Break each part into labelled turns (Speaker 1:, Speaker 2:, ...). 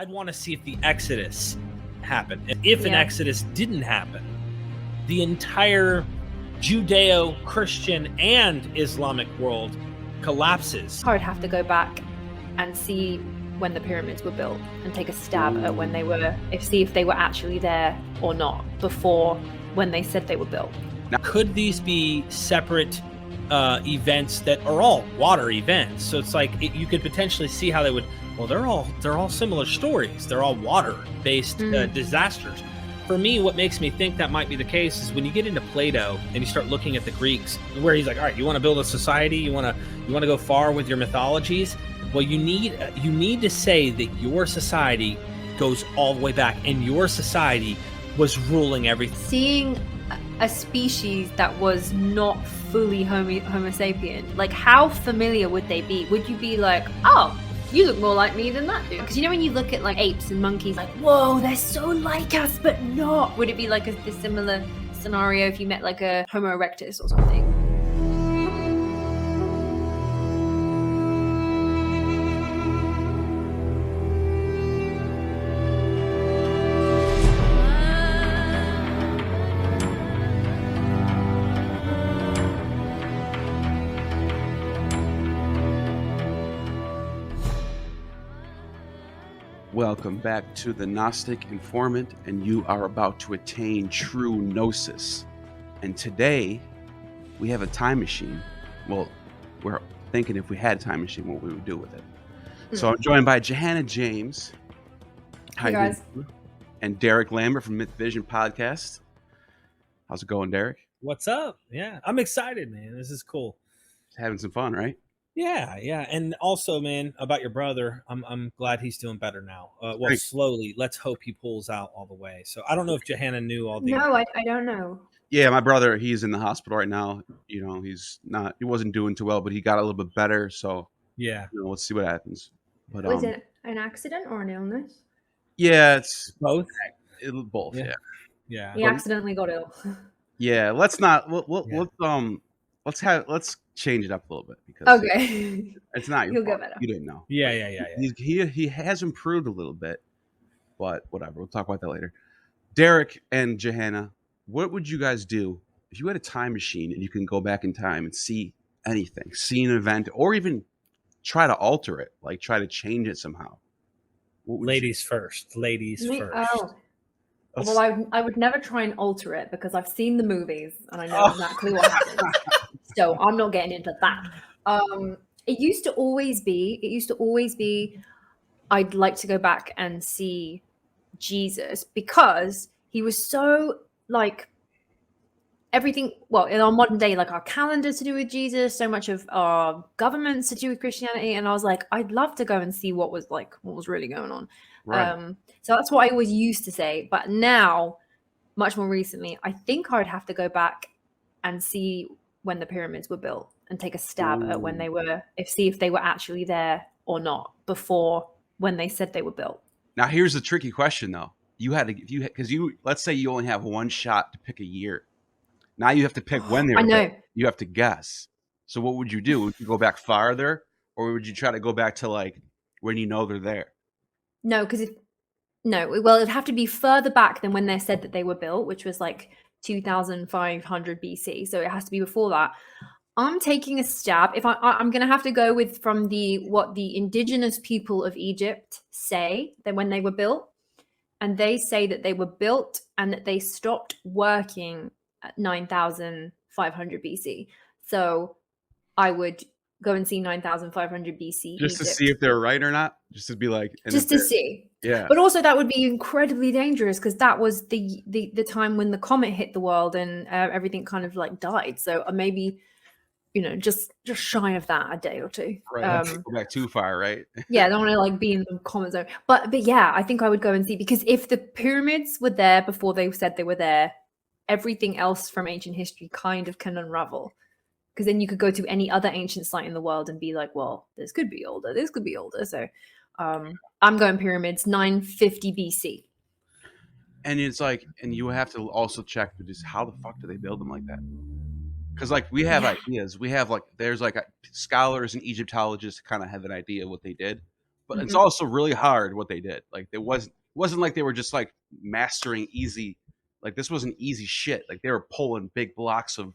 Speaker 1: I'd want to see if the Exodus happened. And if an Exodus didn't happen, the entire Judeo-Christian and Islamic world collapses.
Speaker 2: I would have to go back and see when the pyramids were built and take a stab at when they were, see if they were actually there or not before when they said they were built.
Speaker 1: Now, could these be separate events that are all water events? So it's like you could potentially see how they would. Well, they're all similar stories. They're all water-based disasters. For me, what makes me think that might be the case is when you get into Plato and you start looking at the Greeks, where he's like, all right, you want to build a society, you want to go far with your mythologies. Well, you need to say that your society goes all the way back, and your society was ruling everything.
Speaker 2: Seeing a species that was not fully Homo sapien, like how familiar would they be? Would you be like, oh, you look more like me than that dude? Because you know when you look at like apes and monkeys, like, whoa, they're so like us, but not. Would it be like a similar scenario if you met like a Homo erectus or something?
Speaker 3: Welcome back to the Gnostic Informant, and you are about to attain true gnosis. And today, we have a time machine. Well, we're thinking if we had a time machine, what we would do with it. So I'm joined by Jahannah James.
Speaker 2: Hi, guys.
Speaker 3: And Derek Lambert from MythVision Podcast. How's it going, Derek?
Speaker 1: What's up? Yeah, I'm excited, man. This is cool.
Speaker 3: Having some fun, right?
Speaker 1: Yeah, and also, man, about your brother, I'm glad he's doing better now. Well, slowly. Let's hope he pulls out all the way. So I don't know if Jahannah knew all the.
Speaker 2: No, I don't know.
Speaker 3: Yeah, my brother, he's in the hospital right now. You know, he wasn't doing too well, but he got a little bit better. So
Speaker 1: yeah,
Speaker 3: let's see what happens. But
Speaker 2: was it an accident or an illness?
Speaker 3: Yeah, it's
Speaker 1: both.
Speaker 3: Both. Yeah.
Speaker 2: He accidentally got ill.
Speaker 3: Yeah, let's not. Let's change it up a little bit because
Speaker 2: okay,
Speaker 3: it's not your
Speaker 2: He'll
Speaker 3: fault.
Speaker 2: Get better.
Speaker 3: You didn't know.
Speaker 1: Yeah.
Speaker 3: He has improved a little bit, but whatever. We'll talk about that later. Derek and Jahannah, what would you guys do if you had a time machine and you can go back in time and see anything, see an event, or even try to alter it, like try to change it somehow?
Speaker 1: Ladies first.
Speaker 2: Oh. Well, I would never try and alter it because I've seen the movies and I know exactly what happens. So I'm not getting into that. It used to always be, I'd like to go back and see Jesus because he was so like everything. Well, in our modern day, like our calendars to do with Jesus, so much of our governments to do with Christianity. And I was like, I'd love to go and see what was really going on.
Speaker 3: Right.
Speaker 2: So that's what I always used to say. But now, much more recently, I think I'd have to go back and see when the pyramids were built and take a stab at when they were, see if they were actually there or not before when they said they were built.
Speaker 3: Now, here's the tricky question, though. Let's say you only have one shot to pick a year. Now you have to pick when they were built. You have to guess. So what would you do? Would you go back farther, or would you try to go back to like when you know they're there?
Speaker 2: No, it'd have to be further back than when they said that they were built, which was like 2500 BC. So it has to be before that. I'm taking a stab. If I'm going to have to go with from what the indigenous people of Egypt say that when they were built, and they say that they were built and that they stopped working at 9500 BC. So I would go and see 9500 BC
Speaker 3: just to
Speaker 2: Egypt.
Speaker 3: see if they're right or not, just to be like,
Speaker 2: just to see.
Speaker 3: Yeah,
Speaker 2: but also that would be incredibly dangerous because that was the time when the comet hit the world and everything kind of like died. So maybe just shy of that a day or two.
Speaker 3: Right, go back too far, right?
Speaker 2: Yeah, I don't want to like be in the comet zone. But yeah, I think I would go and see, because if the pyramids were there before they said they were there, everything else from ancient history kind of can unravel. Because then you could go to any other ancient site in the world and be like, well, this could be older. So I'm going pyramids, 950 BC.
Speaker 3: And it's like, and you have to also check just how the fuck do they build them like that? Because like we have ideas. We have like, there's like scholars and Egyptologists kind of have an idea of what they did. but it's also really hard what they did. Like it wasn't like they were just like mastering easy. Like this wasn't easy shit. Like they were pulling big blocks of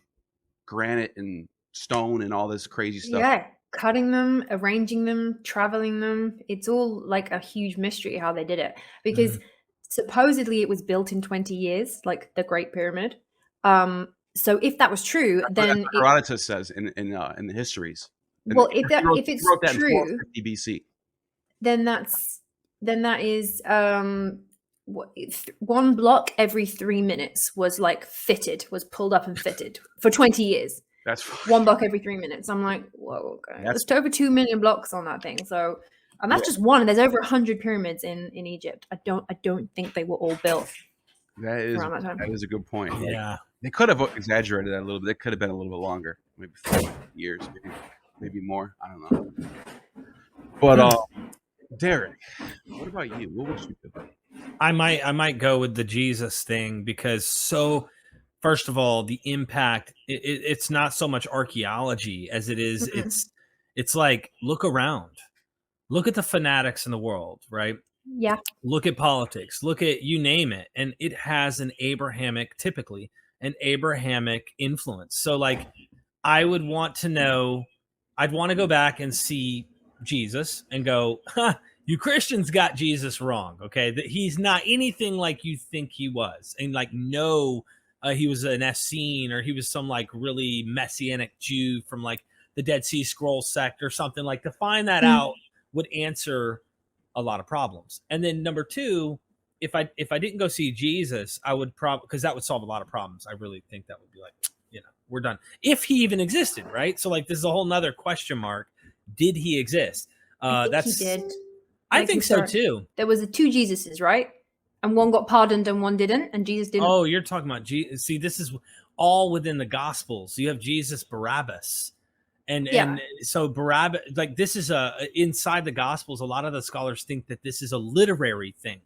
Speaker 3: granite and stone and all this crazy stuff.
Speaker 2: Yeah, cutting them, arranging them, traveling them. It's all like a huge mystery how they did it, because supposedly it was built in 20 years, like the Great Pyramid. So if that was true, then
Speaker 3: Herodotus says in the histories.
Speaker 2: Well, if it's true,
Speaker 3: 450 BC,
Speaker 2: then that is one block every 3 minutes was pulled up and fitted for 20 years.
Speaker 3: That's
Speaker 2: one block every 3 minutes. I'm like, whoa, okay. There's over 2 million blocks on that thing. So, and that's just one. There's over 100 pyramids in Egypt. I don't think they were all built around that time.
Speaker 3: That is a good point.
Speaker 1: Yeah,
Speaker 3: they could have exaggerated that a little bit. It could have been a little bit longer, maybe 4 years, maybe more. I don't know. But Derek, what about you? What would you do?
Speaker 1: I might go with the Jesus thing because first of all, the impact, it's not so much archaeology as it is. It's like, look around. Look at the fanatics in the world, right?
Speaker 2: Yeah.
Speaker 1: Look at politics. Look at, you name it. And it has typically an Abrahamic influence. So like, I would want to know, I'd want to go back and see Jesus and go, you Christians got Jesus wrong. Okay. That he's not anything like you think he was. And like, no, he was an Essene, or he was some like really messianic Jew from like the Dead Sea Scrolls sect or something. Like, to find that out would answer a lot of problems. And then number two, if I didn't go see Jesus, I would because that would solve a lot of problems. I really think that would be like, we're done. If he even existed, right? So like, this is a whole nother question mark. Did he exist?
Speaker 2: I think he did.
Speaker 1: I think so too.
Speaker 2: There was 2 Jesuses, right? And one got pardoned and one didn't, and Jesus didn't.
Speaker 1: Oh, you're talking about Jesus. See, this is all within the Gospels. You have Jesus Barabbas. And so Barabbas, like, this is inside the Gospels, a lot of the scholars think that this is a literary thing.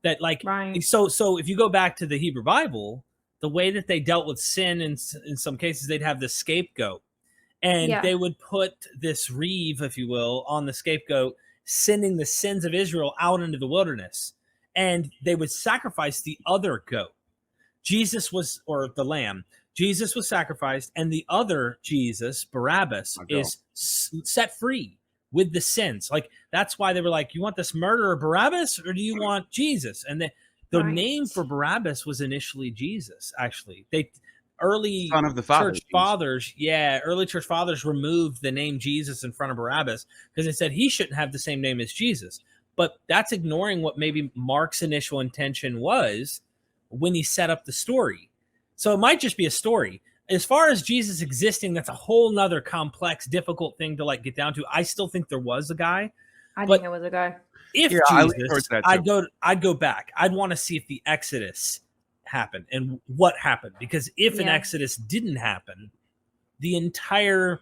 Speaker 1: That like, right. So if you go back to the Hebrew Bible, the way that they dealt with sin in some cases, they'd have the scapegoat. And they would put this reeve, if you will, on the scapegoat, sending the sins of Israel out into the wilderness. And they would sacrifice the other goat. Or the lamb. Jesus was sacrificed, and the other Jesus, Barabbas, is set free with the sins. Like, that's why they were like, you want this murderer Barabbas, or do you want Jesus? And the name for Barabbas was initially Jesus, actually. Early
Speaker 3: Son of the
Speaker 1: church fathers removed the name Jesus in front of Barabbas because they said he shouldn't have the same name as Jesus. But that's ignoring what maybe Mark's initial intention was when he set up the story. So it might just be a story. As far as Jesus existing, that's a whole nother complex, difficult thing to like get down to. I still think there was a guy.
Speaker 2: I think there was a guy.
Speaker 1: If Jesus, I'd go back. I'd want to see if the Exodus happened and what happened. Because if an Exodus didn't happen, the entire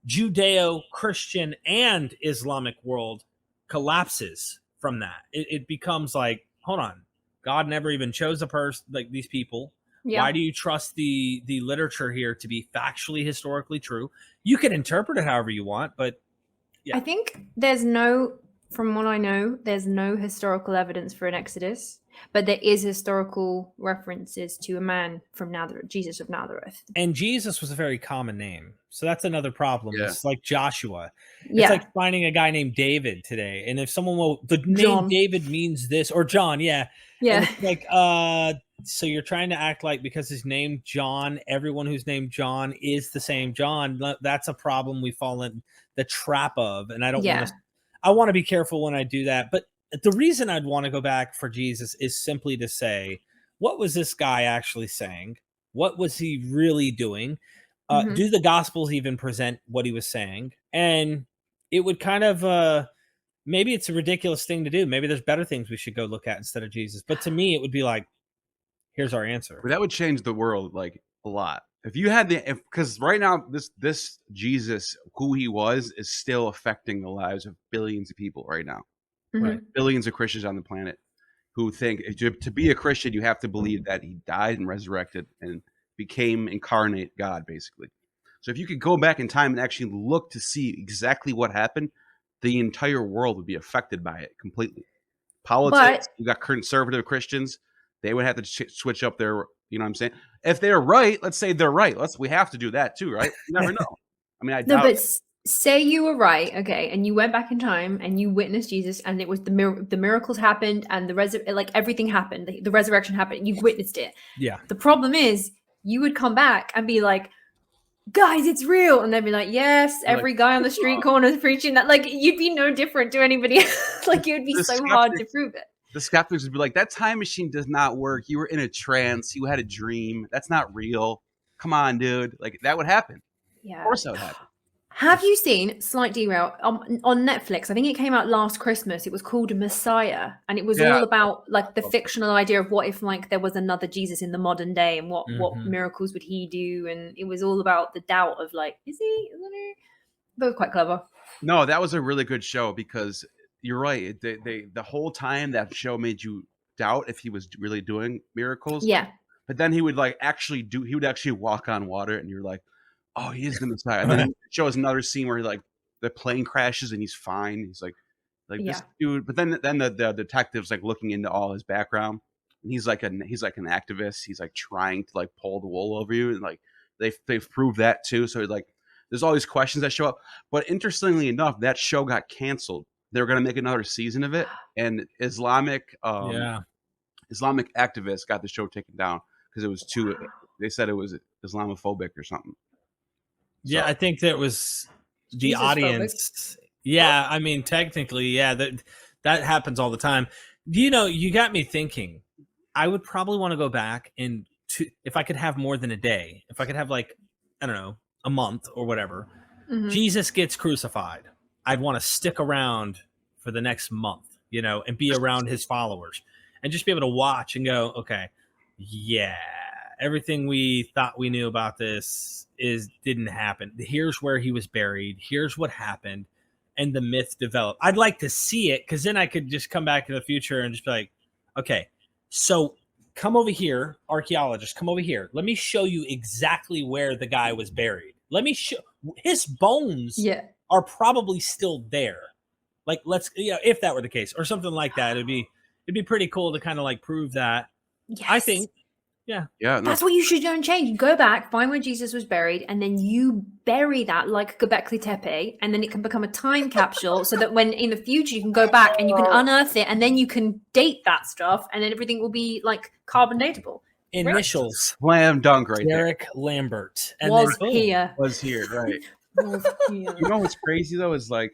Speaker 1: Judeo-Christian and Islamic world collapses from that. It becomes like, hold on, God never even chose a person like these people. Why do you trust the literature here to be factually, historically true? You can interpret it however you want, but
Speaker 2: I think from what I know, there's no historical evidence for an Exodus, but there is historical references to a man from Nazareth, Jesus of Nazareth.
Speaker 1: And Jesus was a very common name. So that's another problem. Yeah. It's like Joshua.
Speaker 2: It's
Speaker 1: like finding a guy named David today. And if someone the name David means this, or John, yeah. And like, so you're trying to act like because his name John, everyone who's named John is the same John. That's a problem we fall in the trap of. And I don't want to, I want to be careful when I do that. But the reason I'd want to go back for Jesus is simply to say, what was this guy actually saying? What was he really doing? Do the Gospels even present what he was saying? And it would kind of, maybe it's a ridiculous thing to do. Maybe there's better things we should go look at instead of Jesus. But to me, it would be like, here's our answer.
Speaker 3: But that would change the world like a lot. If you had because right now this Jesus, who he was, is still affecting the lives of billions of people right now. Right? Billions of Christians on the planet who think to be a Christian, you have to believe that he died and resurrected and became incarnate God, basically. So if you could go back in time and actually look to see exactly what happened, the entire world would be affected by it completely. Politics, you got conservative Christians, they would have to switch up their, you know what I'm saying? If they're right, let's say they're right. We have to do that too, right? You never know. I mean, I doubt
Speaker 2: but say you were right, okay, and you went back in time and you witnessed Jesus, and it was the miracles happened, and like everything happened, the resurrection happened. You witnessed it.
Speaker 1: Yeah.
Speaker 2: The problem is, you would come back and be like, guys, it's real, and they'd be like, yes, every guy on the street corner is preaching that. Like, you'd be no different to anybody else. Like, it would be so hard to prove it.
Speaker 3: The skeptics would be like, that time machine does not work. You were in a trance. You had a dream. That's not real. Come on, dude. Like, that would happen.
Speaker 2: Yeah.
Speaker 3: Of course that would happen.
Speaker 2: Have you seen, slight derail, on Netflix? I think it came out last Christmas. It was called Messiah, and it was all about like the fictional idea of what if like there was another Jesus in the modern day, and what miracles would he do? And it was all about the doubt of like, is he? Isn't he? They were quite clever.
Speaker 3: No, that was a really good show, because you're right. The whole time that show made you doubt if he was really doing miracles.
Speaker 2: Yeah.
Speaker 3: But then he would actually walk on water, and you're like, oh, he is the Messiah. And then it shows another scene where the plane crashes and he's fine. He's like this dude. But then the detective's like looking into all his background, and he's like an activist. He's like trying to like pull the wool over you, and like they've proved that too. So like there's all these questions that show up. But interestingly enough, that show got canceled. They were going to make another season of it, and Islamic activists got the show taken down because it was too. They said it was Islamophobic or something.
Speaker 1: Yeah, I think that was the audience. Yeah, I mean, technically, yeah, that happens all the time. You know, you got me thinking. I would probably want to go back if I could have more than a day. If I could have like, I don't know, a month or whatever. Mm-hmm. Jesus gets crucified. I'd want to stick around for the next month, you know, and be around his followers and just be able to watch and go, okay, yeah, everything we thought we knew about this didn't happen. Here's where he was buried. Here's what happened. And the myth developed. I'd like to see it, because then I could just come back in the future and just be like, okay, so come over here, archaeologists, come over here. Let me show you exactly where the guy was buried. Let me show his bones are probably still there. Like, if that were the case or something like that, it'd be pretty cool to kind of like prove that. Yes. I think. Yeah.
Speaker 2: That's what you should go and change. You go back, find where Jesus was buried, and then you bury that like Göbekli Tepe, and then it can become a time capsule so that when in the future you can go back and you can unearth it, and then you can date that stuff, and then everything will be like carbon datable.
Speaker 1: Initials.
Speaker 3: Slam dunk right
Speaker 1: Derek
Speaker 3: there.
Speaker 1: Lambert.
Speaker 2: And was here.
Speaker 3: Was here, right. You know what's crazy though is like,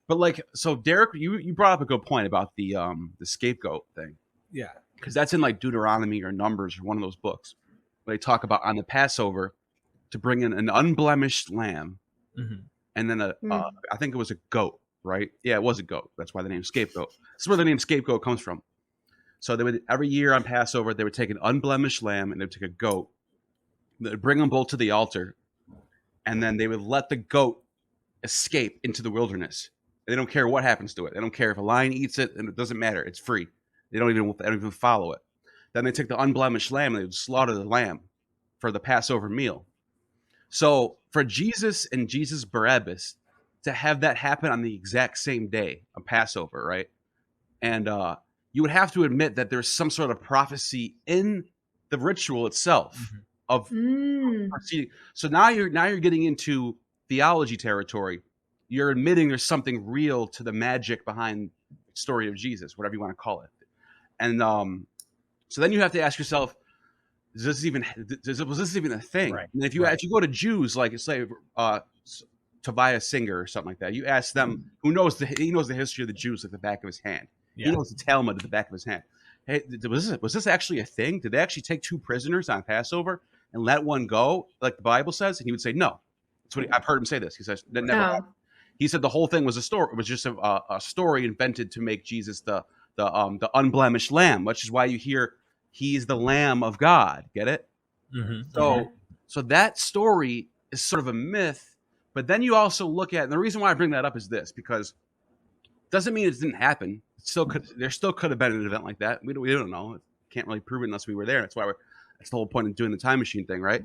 Speaker 3: but like, so Derek, you brought up a good point about the scapegoat thing.
Speaker 1: Yeah.
Speaker 3: Because that's in like Deuteronomy or Numbers or one of those books where they talk about on the Passover to bring in an unblemished lamb, and then I think it was a goat, right? Yeah, it was a goat. That's why the name scapegoat. This is where the name scapegoat comes from. So they would every year on Passover they would take an unblemished lamb and they would take a goat. They would bring them both to the altar, and then they would let the goat escape into the wilderness. And they don't care what happens to it. They don't care if a lion eats it, and it doesn't matter. It's free. They don't even follow it. Then they take the unblemished lamb and they would slaughter the lamb for the Passover meal. So for Jesus and Jesus Barabbas to have that happen on the exact same day of Passover, right? And you would have to admit that there's some sort of prophecy in the ritual itself of proceeding. So now you're getting into theology territory. You're admitting there's something real to the magic behind the story of Jesus, whatever you want to call it. And so then you have to ask yourself, was this even a thing? Right. And if you go to Jews, like say Tobias Singer or something like that, you ask them, he knows the history of the Jews at the back of his hand. Yeah. He knows the Talmud at the back of his hand. Hey, was this actually a thing? Did they actually take 2 prisoners on Passover and let one go, like the Bible says? And he would say, no. That's what I've heard him say this. He says that never happened. He said the whole thing was a story. It was just a story invented to make Jesus the unblemished lamb, which is why you hear he's the Lamb of God. Get it? So that story is sort of a myth, but then you also look at, and the reason why I bring that up is this, because it doesn't mean it didn't happen. There still could have been an event like that. We don't know. Can't really prove it unless we were there. That's the whole point of doing the time machine thing, right?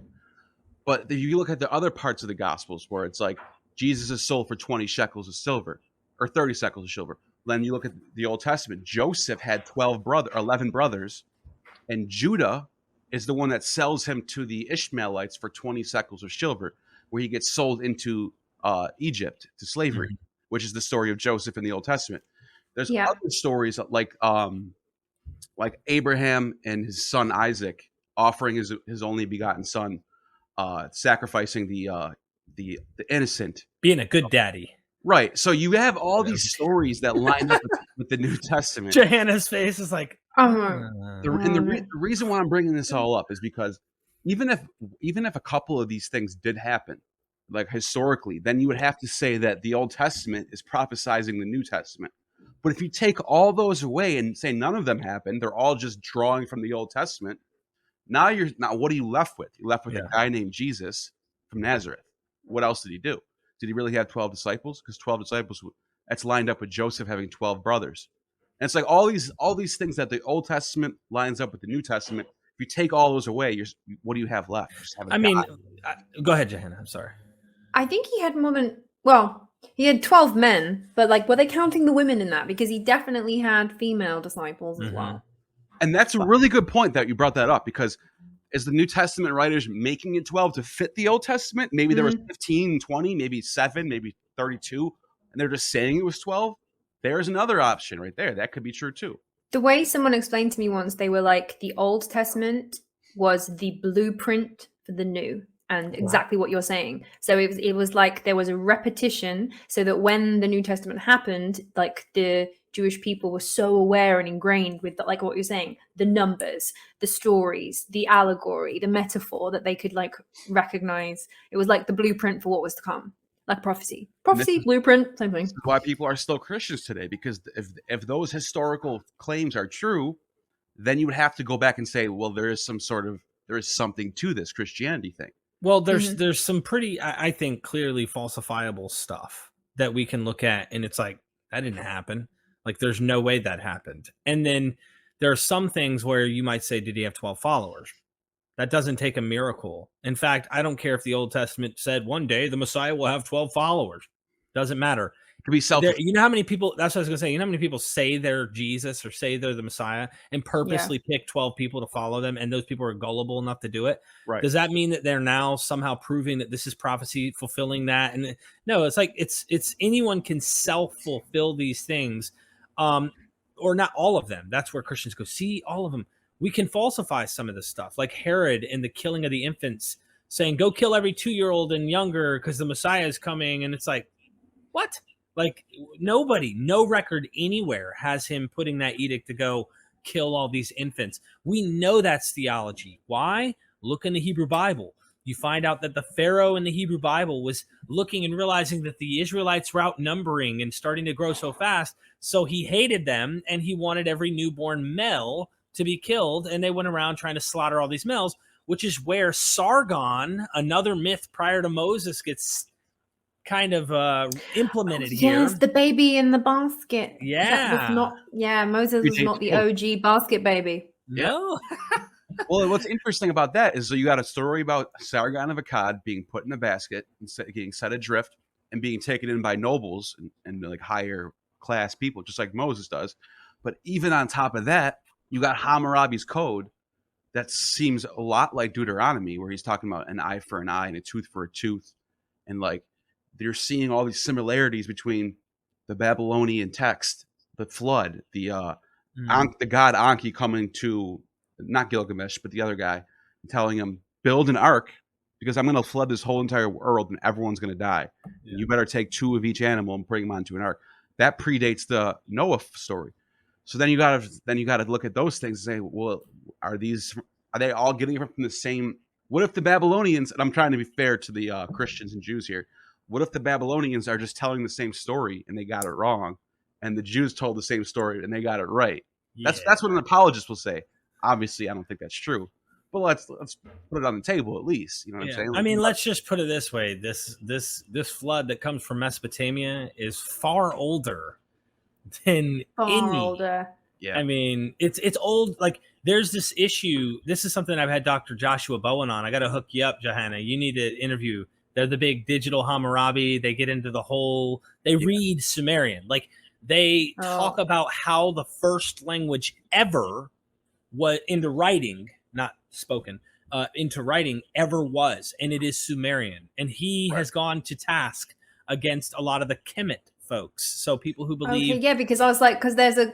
Speaker 3: But if you look at the other parts of the Gospels where it's like Jesus is sold for 20 shekels of silver, or 30 shekels of silver. Then you look at the Old Testament. Joseph had 11 brothers, and Judah is the one that sells him to the Ishmaelites for 20 shekels of silver, where he gets sold into Egypt to slavery, which is the story of Joseph in the Old Testament. There's other stories like Abraham and his son Isaac offering his only begotten son, sacrificing the innocent,
Speaker 1: being a good daddy.
Speaker 3: Right. So you have all these stories that line up with the New Testament.
Speaker 1: Jahannah's face is like,
Speaker 3: the reason why I'm bringing this all up is because even if a couple of these things did happen, like historically, then you would have to say that the Old Testament is prophesizing the New Testament. But if you take all those away and say none of them happened, they're all just drawing from the Old Testament. Now what are you left with? You're left with a guy named Jesus from Nazareth. What else did he do? Did he really have 12 disciples? Because 12 disciples, that's lined up with Joseph having 12 brothers. And it's like all these things that the Old Testament lines up with the New Testament. If you take all those away, what do you have left?
Speaker 1: Go ahead, Jahannah. I'm sorry.
Speaker 2: I think he had more than, he had 12 men, but like, were they counting the women in that? Because he definitely had female disciples as well.
Speaker 3: And that's a really good point that you brought that up, because is the New Testament writers making it 12 to fit the Old Testament? Maybe there was 15, 20, maybe 7, maybe 32, and they're just saying it was 12. There's another option right there. That could be true too.
Speaker 2: The way someone explained to me once, they were like, the Old Testament was the blueprint for the New, and exactly what you're saying. So it was like there was a repetition, so that when the New Testament happened, like the Jewish people were so aware and ingrained with, like what you're saying, the numbers, the stories, the allegory, the metaphor, that they could like recognize. It was like the blueprint for what was to come, like prophecy, blueprint, same thing.
Speaker 3: This is why people are still Christians today, because if those historical claims are true, then you would have to go back and say, well, there is something to this Christianity thing.
Speaker 1: Well, there's some pretty, I think, clearly falsifiable stuff that we can look at, and it's like, that didn't happen. Like, there's no way that happened. And then there are some things where you might say, did he have 12 followers? That doesn't take a miracle. In fact, I don't care if the Old Testament said one day the Messiah will have 12 followers. Doesn't matter.
Speaker 3: It could be
Speaker 1: You know how many people, that's what I was going to say, you know how many people say they're Jesus or say they're the Messiah and purposely pick 12 people to follow them, and those people are gullible enough to do it?
Speaker 3: Right.
Speaker 1: Does that mean that they're now somehow proving that this is prophecy fulfilling that? And no, it's like, it's anyone can self-fulfill these things. Or not all of them. That's where Christians go, see, all of them. We can falsify some of this stuff, like Herod and the killing of the infants, saying, go kill every 2-year-old and younger because the Messiah is coming. And it's like, what? Like, no record anywhere has him putting that edict to go kill all these infants. We know that's theology. Why? Look in the Hebrew Bible. You find out that the Pharaoh in the Hebrew Bible was looking and realizing that the Israelites were outnumbering and starting to grow so fast. So he hated them, and he wanted every newborn male to be killed. And they went around trying to slaughter all these males, which is where Sargon, another myth prior to Moses, gets kind of implemented here.
Speaker 2: Yes, the baby in the basket.
Speaker 1: Yeah.
Speaker 2: Moses was not the OG basket baby.
Speaker 1: No.
Speaker 3: Well, what's interesting about that is, so you got a story about Sargon of Akkad being put in a basket and getting set adrift and being taken in by nobles and like higher class people, just like Moses does. But even on top of that, you got Hammurabi's code that seems a lot like Deuteronomy, where he's talking about an eye for an eye and a tooth for a tooth. And like, they're seeing all these similarities between the Babylonian text, the flood, the god Anki coming to, not Gilgamesh, but the other guy, telling him, build an ark because I'm going to flood this whole entire world and everyone's going to die. Yeah. You better take 2 of each animal and bring them onto an ark. That predates the Noah story. So then you got to look at those things and say, well, are they all getting it from the same? What if the Babylonians, and I'm trying to be fair to the Christians and Jews here, what if the Babylonians are just telling the same story and they got it wrong, and the Jews told the same story and they got it right? Yeah. That's what an apologist will say. Obviously, I don't think that's true, but let's put it on the table at least. You know what I'm saying?
Speaker 1: I mean, let's just put it this way: this flood that comes from Mesopotamia is far older than
Speaker 2: older.
Speaker 3: Yeah.
Speaker 1: I mean, it's old. Like, there's this issue. This is something I've had Dr. Joshua Bowen on. I got to hook you up, Jahannah. You need to interview They're the big digital Hammurabi. They get into the whole. They read Sumerian. Like they talk about how the first language ever was into writing, not spoken, into writing ever was, and it is Sumerian. And he has gone to task against a lot of the Kemet folks. So people who believe,
Speaker 2: okay, yeah, because I was like, because there's a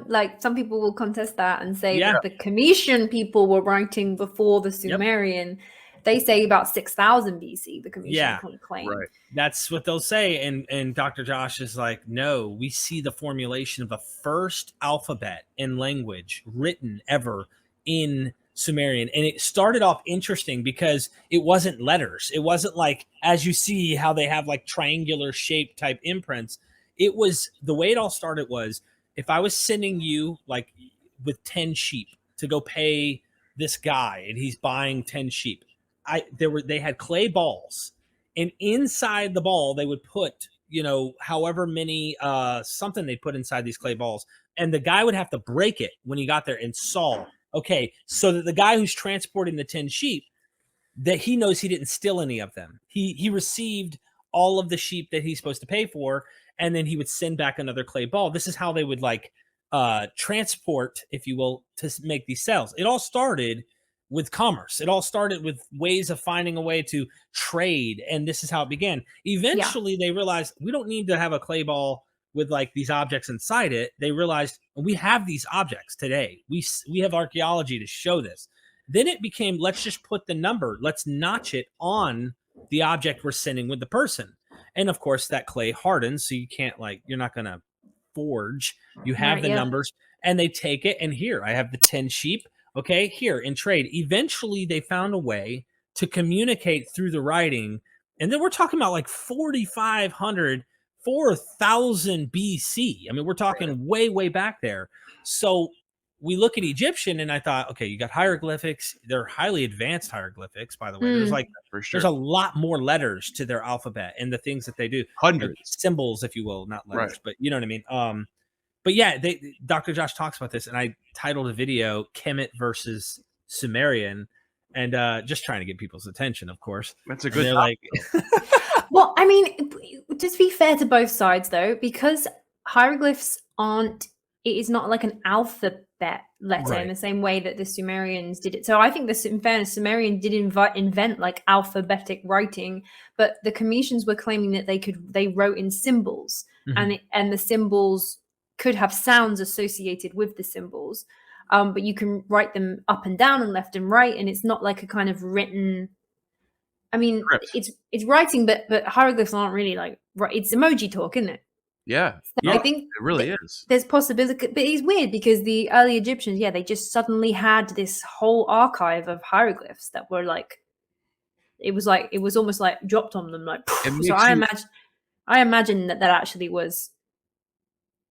Speaker 2: like some people will contest that and say that the Commission people were writing before the Sumerian. They say about 6,000 BC. The Commission claim.
Speaker 3: Right.
Speaker 1: That's what they'll say, and Dr. Josh is like, no, we see the formulation of the first alphabet and language written ever in Sumerian. And it started off interesting because it wasn't letters. It wasn't like, as you see how they have like triangular shape type imprints. It was, the way it all started was, if I was sending you like with 10 sheep to go pay this guy and he's buying 10 sheep, they had clay balls, and inside the ball they would put, you know, however many something they put inside these clay balls, and the guy would have to break it when he got there and saw, okay, so that the guy who's transporting the 10 sheep, that he knows he didn't steal any of them. He received all of the sheep that he's supposed to pay for, and then he would send back another clay ball. This is how they would like transport, if you will, to make these sales. It all started with commerce. It all started with ways of finding a way to trade, and this is how it began. Eventually, they realized we don't need to have a clay ball with like these objects inside it. They realized we have these objects today. We have archaeology to show this. Then it became, let's just put the number, let's notch it on the object we're sending with the person. And of course, that clay hardens, so you can't like, you're not going to forge. You have the numbers, and they take it, and here I have the 10 sheep. Okay, here in trade. Eventually, they found a way to communicate through the writing, and then we're talking about like 4,500, 4,000 BC. I mean, we're talking way, way back there. So we look at Egyptian, and I thought, okay, you got hieroglyphics. They're highly advanced hieroglyphics, by the way. There's like, there's a lot more letters to their alphabet and the things that they do.
Speaker 3: Hundreds.
Speaker 1: Symbols, if you will, not letters, but you know what I mean? But yeah, Dr. Josh talks about this, and I titled a video "Kemet versus Sumerian," and just trying to get people's attention, of course.
Speaker 3: That's a good.
Speaker 2: Like, well, I mean, just be fair to both sides, though, because hieroglyphs aren't. It is not like an alphabet letter in the same way that the Sumerians did it. So I think in fairness, Sumerian did invent like alphabetic writing, but the Commissions were claiming that they wrote in symbols, and the symbols could have sounds associated with the symbols, but you can write them up and down and left and right, and it's not like a kind of written. I mean, it's writing, but hieroglyphs aren't really like it's emoji talk, isn't it?
Speaker 3: Yeah,
Speaker 2: so I think
Speaker 3: it really is.
Speaker 2: There's possibility, but it's weird because the early Egyptians, they just suddenly had this whole archive of hieroglyphs that were like, it was almost like dropped on them, like. So I imagine that actually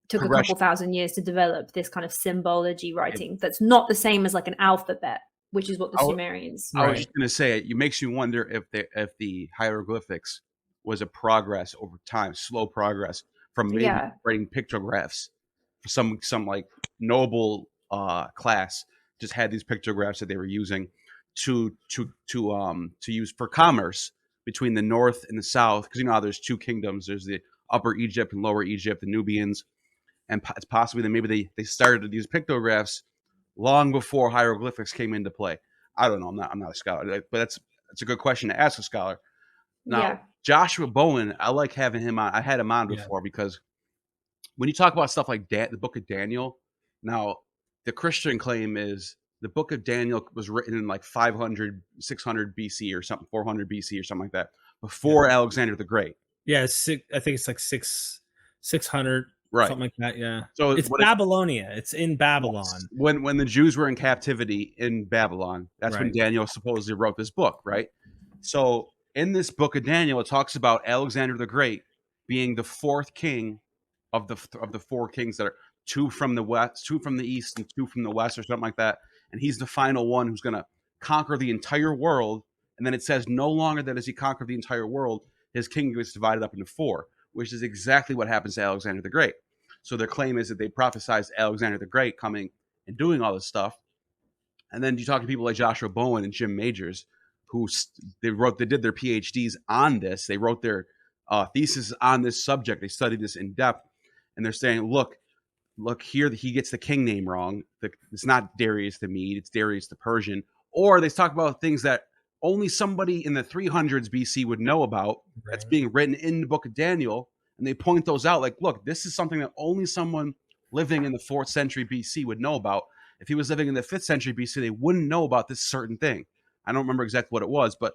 Speaker 2: took a couple thousand years to develop this kind of symbology writing that's not the same as like an alphabet, which is what the Sumerians.
Speaker 3: I was just going to say, it makes you wonder if the hieroglyphics was a progress over time, slow progress from maybe writing pictographs. Some like noble class just had these pictographs that they were using to use for commerce between the north and the south, because you know how there's two kingdoms. There's the Upper Egypt and Lower Egypt, the Nubians. And it's possibly that maybe they started these pictographs long before hieroglyphics came into play. I don't know. I'm not a scholar, but that's a good question to ask a scholar. Now, Joshua Bowen, I like having him on. I had him on before because when you talk about stuff like the Book of Daniel, now the Christian claim is the Book of Daniel was written in like 500, 600 BC or something, 400 BC or something like that, before Alexander the Great.
Speaker 1: Yeah, I think it's like 600.
Speaker 3: Right.
Speaker 1: Something like that, yeah.
Speaker 3: So
Speaker 1: it's Babylonia. It's in Babylon.
Speaker 3: When the Jews were in captivity in Babylon, that's when Daniel supposedly wrote this book, right? So in this Book of Daniel, it talks about Alexander the Great being the fourth king of the four kings that are two from the west, two from the east, and two from the west, or something like that. And he's the final one who's going to conquer the entire world. And then it says no longer that as he conquered the entire world, his kingdom is divided up into four, which is exactly what happens to Alexander the Great. So their claim is that they prophesized Alexander the Great coming and doing all this stuff. And then you talk to people like Joshua Bowen and Jim Majors, they did their PhDs on this. They wrote their thesis on this subject. They studied this in depth, and they're saying, look here, he gets the king name wrong. It's not Darius the Mede, it's Darius the Persian. Or they talk about things that only somebody in the 300s BC would know about. Right. That's being written in the book of Daniel, and they point those out. Like, look, this is something that only someone living in the 4th century BC would know about. If he was living in the 5th century BC, they wouldn't know about this certain thing. I don't remember exactly what it was, but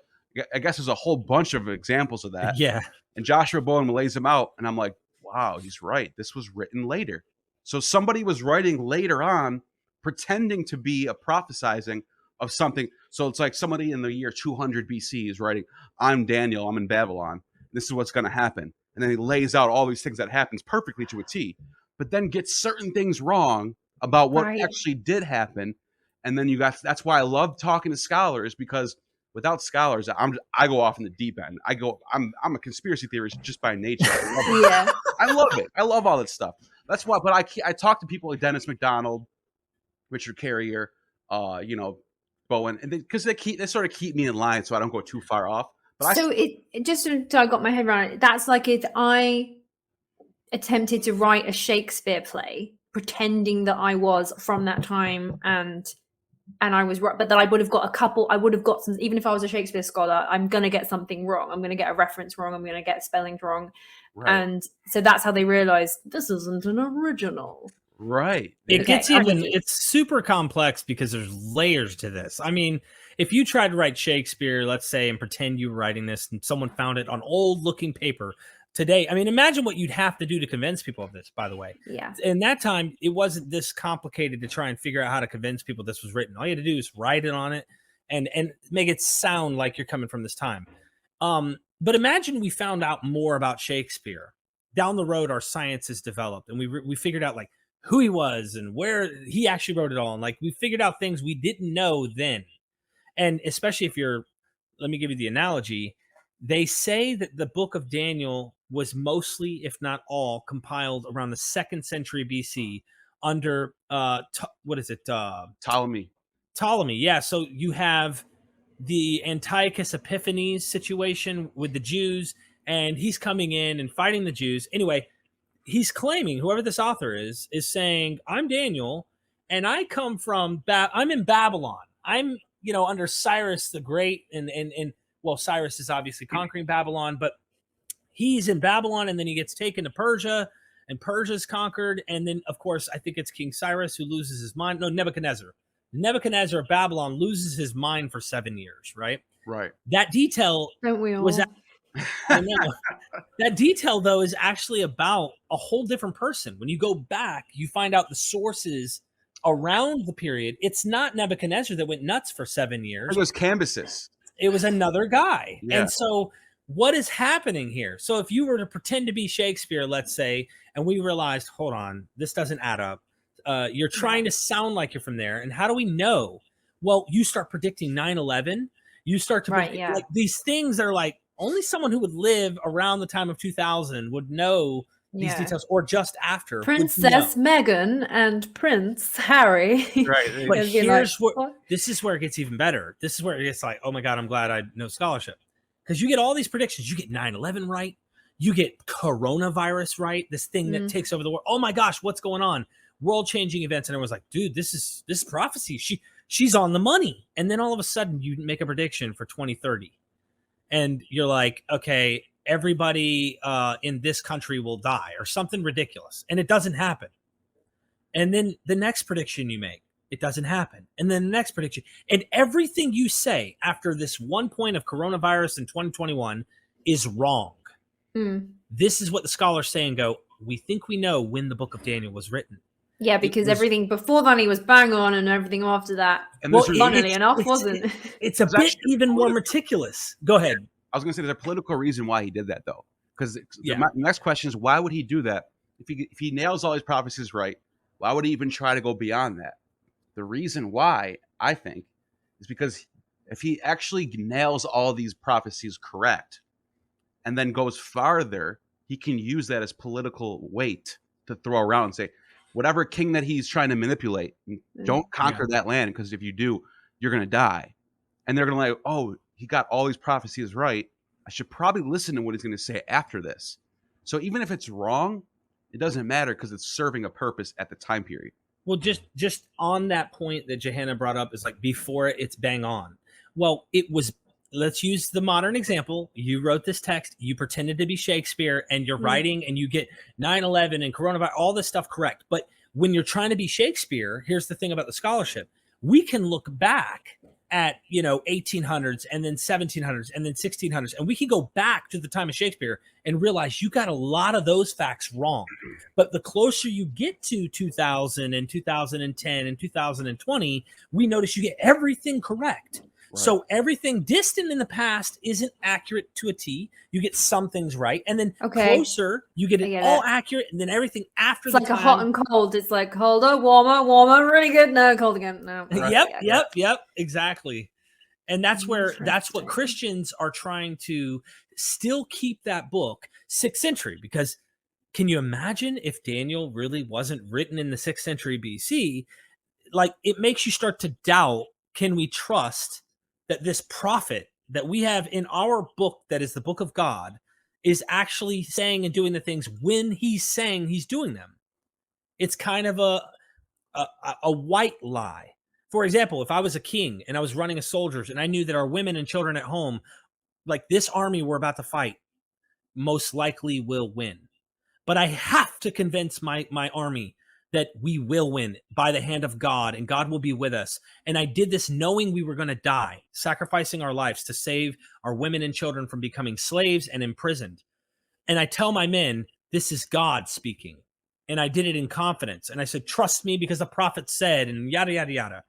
Speaker 3: I guess there's a whole bunch of examples of that.
Speaker 1: Yeah.
Speaker 3: And Joshua Bowen lays them out, and I'm like, wow, he's right. This was written later. So somebody was writing later on, pretending to be a prophesizing of something. So it's like somebody in the year 200 BC is writing, I'm Daniel, I'm in Babylon. This is what's going to happen. And then he lays out all these things that happens perfectly to a T, but then gets certain things wrong about what actually did happen. And then that's why I love talking to scholars, because without scholars, I go off in the deep end. I'm a conspiracy theorist just by nature. I love it.
Speaker 2: Yeah.
Speaker 3: I love it. I love all that stuff. That's why. But I talk to people like Dennis McDonald, Richard Carrier, Bowen, and because they sort of keep me in line so I don't go too far off. But so
Speaker 2: I got my head around it. That's like if I attempted to write a Shakespeare play, pretending that I was from that time and I was right, but that I would have got some, even if I was a Shakespeare scholar, I'm going to get something wrong. I'm going to get a reference wrong. I'm going to get spellings wrong. Right. And so that's how they realized this isn't an original.
Speaker 3: Right.
Speaker 1: It's super complex because there's layers to this. I mean, if you tried to write Shakespeare, let's say, and pretend you were writing this and someone found it on old looking paper today, I mean, imagine what you'd have to do to convince people of this, by the way.
Speaker 2: Yeah.
Speaker 1: In that time, it wasn't this complicated to try and figure out how to convince people this was written. All you had to do is write it on it and make it sound like you're coming from this time. But imagine we found out more about Shakespeare. Down the road, our science has developed, and we figured out like who he was and where he actually wrote it all. And like we figured out things we didn't know then. And especially if let me give you the analogy. They say that the book of Daniel was mostly, if not all, compiled around the 2nd century BC under
Speaker 3: Ptolemy.
Speaker 1: Yeah. So you have the Antiochus Epiphanes situation with the Jews, and he's coming in and fighting the Jews. Anyway, he's claiming, whoever this author is saying, I'm Daniel, and I come from I'm in Babylon. I'm, under Cyrus the Great, and well, Cyrus is obviously conquering Babylon, but he's in Babylon, and then he gets taken to Persia, and Persia's conquered. And then, of course, I think it's King Cyrus who loses his mind. No, Nebuchadnezzar. Nebuchadnezzar of Babylon loses his mind for 7 years, right?
Speaker 3: Right.
Speaker 1: That detail that detail, though, is actually about a whole different person. When you go back, you find out the sources around the period. It's not Nebuchadnezzar that went nuts for 7 years.
Speaker 3: It was Cambyses.
Speaker 1: It was another guy.
Speaker 3: Yeah.
Speaker 1: And so what is happening here? So if you were to pretend to be Shakespeare, let's say, and we realized, hold on, this doesn't add up. You're trying to sound like you're from there. And how do we know? Well, you start predicting 9/11. You start to predict, like these things that are like only someone who would live around the time of 2000 would know these details, or just after.
Speaker 2: Princess Meghan and Prince Harry.
Speaker 3: Right.
Speaker 1: But this is where it gets even better. This is where it gets like, oh my God, I'm glad I know scholarship. Because you get all these predictions. You get 9/11 right. You get coronavirus right. This thing that takes over the world. Oh my gosh, what's going on? World-changing events. And everyone's like, dude, this is prophecy. She's on the money. And then all of a sudden you make a prediction for 2030. And you're like, okay, everybody in this country will die or something ridiculous. And it doesn't happen. And then the next prediction you make, it doesn't happen. And then the next prediction. And everything you say after this one point of coronavirus in 2021 is wrong. This is what the scholars say and go, we think we know when the book of Daniel was written.
Speaker 2: Yeah, because everything before then he was bang on, and everything after that, funnily enough, wasn't.
Speaker 1: It's a bit even more meticulous. Go ahead.
Speaker 3: I was going to say there's a political reason why he did that, though. Because the next question is, why would he do that? If he nails all his prophecies right, why would he even try to go beyond that? The reason why, I think, is because if he actually nails all these prophecies correct and then goes farther, he can use that as political weight to throw around and say, whatever king that he's trying to manipulate, don't conquer that land, because if you do, you're going to die. And they're going to like, oh, he got all these prophecies right, I should probably listen to what he's going to say after this. So even if it's wrong, it doesn't matter because it's serving a purpose at the time period.
Speaker 1: Well, just on that point that Jahannah brought up is like before it's bang on. Well, it was, let's use the modern example. You wrote this text, you pretended to be Shakespeare, and you're writing and you get 9/11 and coronavirus, all this stuff correct. But when you're trying to be Shakespeare, here's the thing about the scholarship. We can look back at, 1800s and then 1700s and then 1600s, and we can go back to the time of Shakespeare and realize you got a lot of those facts wrong. But the closer you get to 2000 and 2010 and 2020, we notice you get everything correct. Right. So everything distant in the past isn't accurate to a T. You get some things right, and then closer you get it all accurate, and then everything after
Speaker 2: it's like a hot and cold. It's like colder, warmer, really good. No, cold again. No.
Speaker 1: Right. Yep, exactly. And that's what Christians are trying to still keep that book 6th century, because can you imagine if Daniel really wasn't written in the 6th century BC? Like, it makes you start to doubt, can we trust that this prophet that we have in our book, that is the book of God, is actually saying and doing the things when he's saying he's doing them? It's kind of a white lie. For example, if I was a king and I was running a soldiers and I knew that our women and children at home, like this army we're about to fight, most likely will win. But I have to convince my army that we will win by the hand of God, and God will be with us. And I did this knowing we were going to die, sacrificing our lives to save our women and children from becoming slaves and imprisoned. And I tell my men, this is God speaking. And I did it in confidence. And I said, trust me because the prophet said, and yada, yada, yada.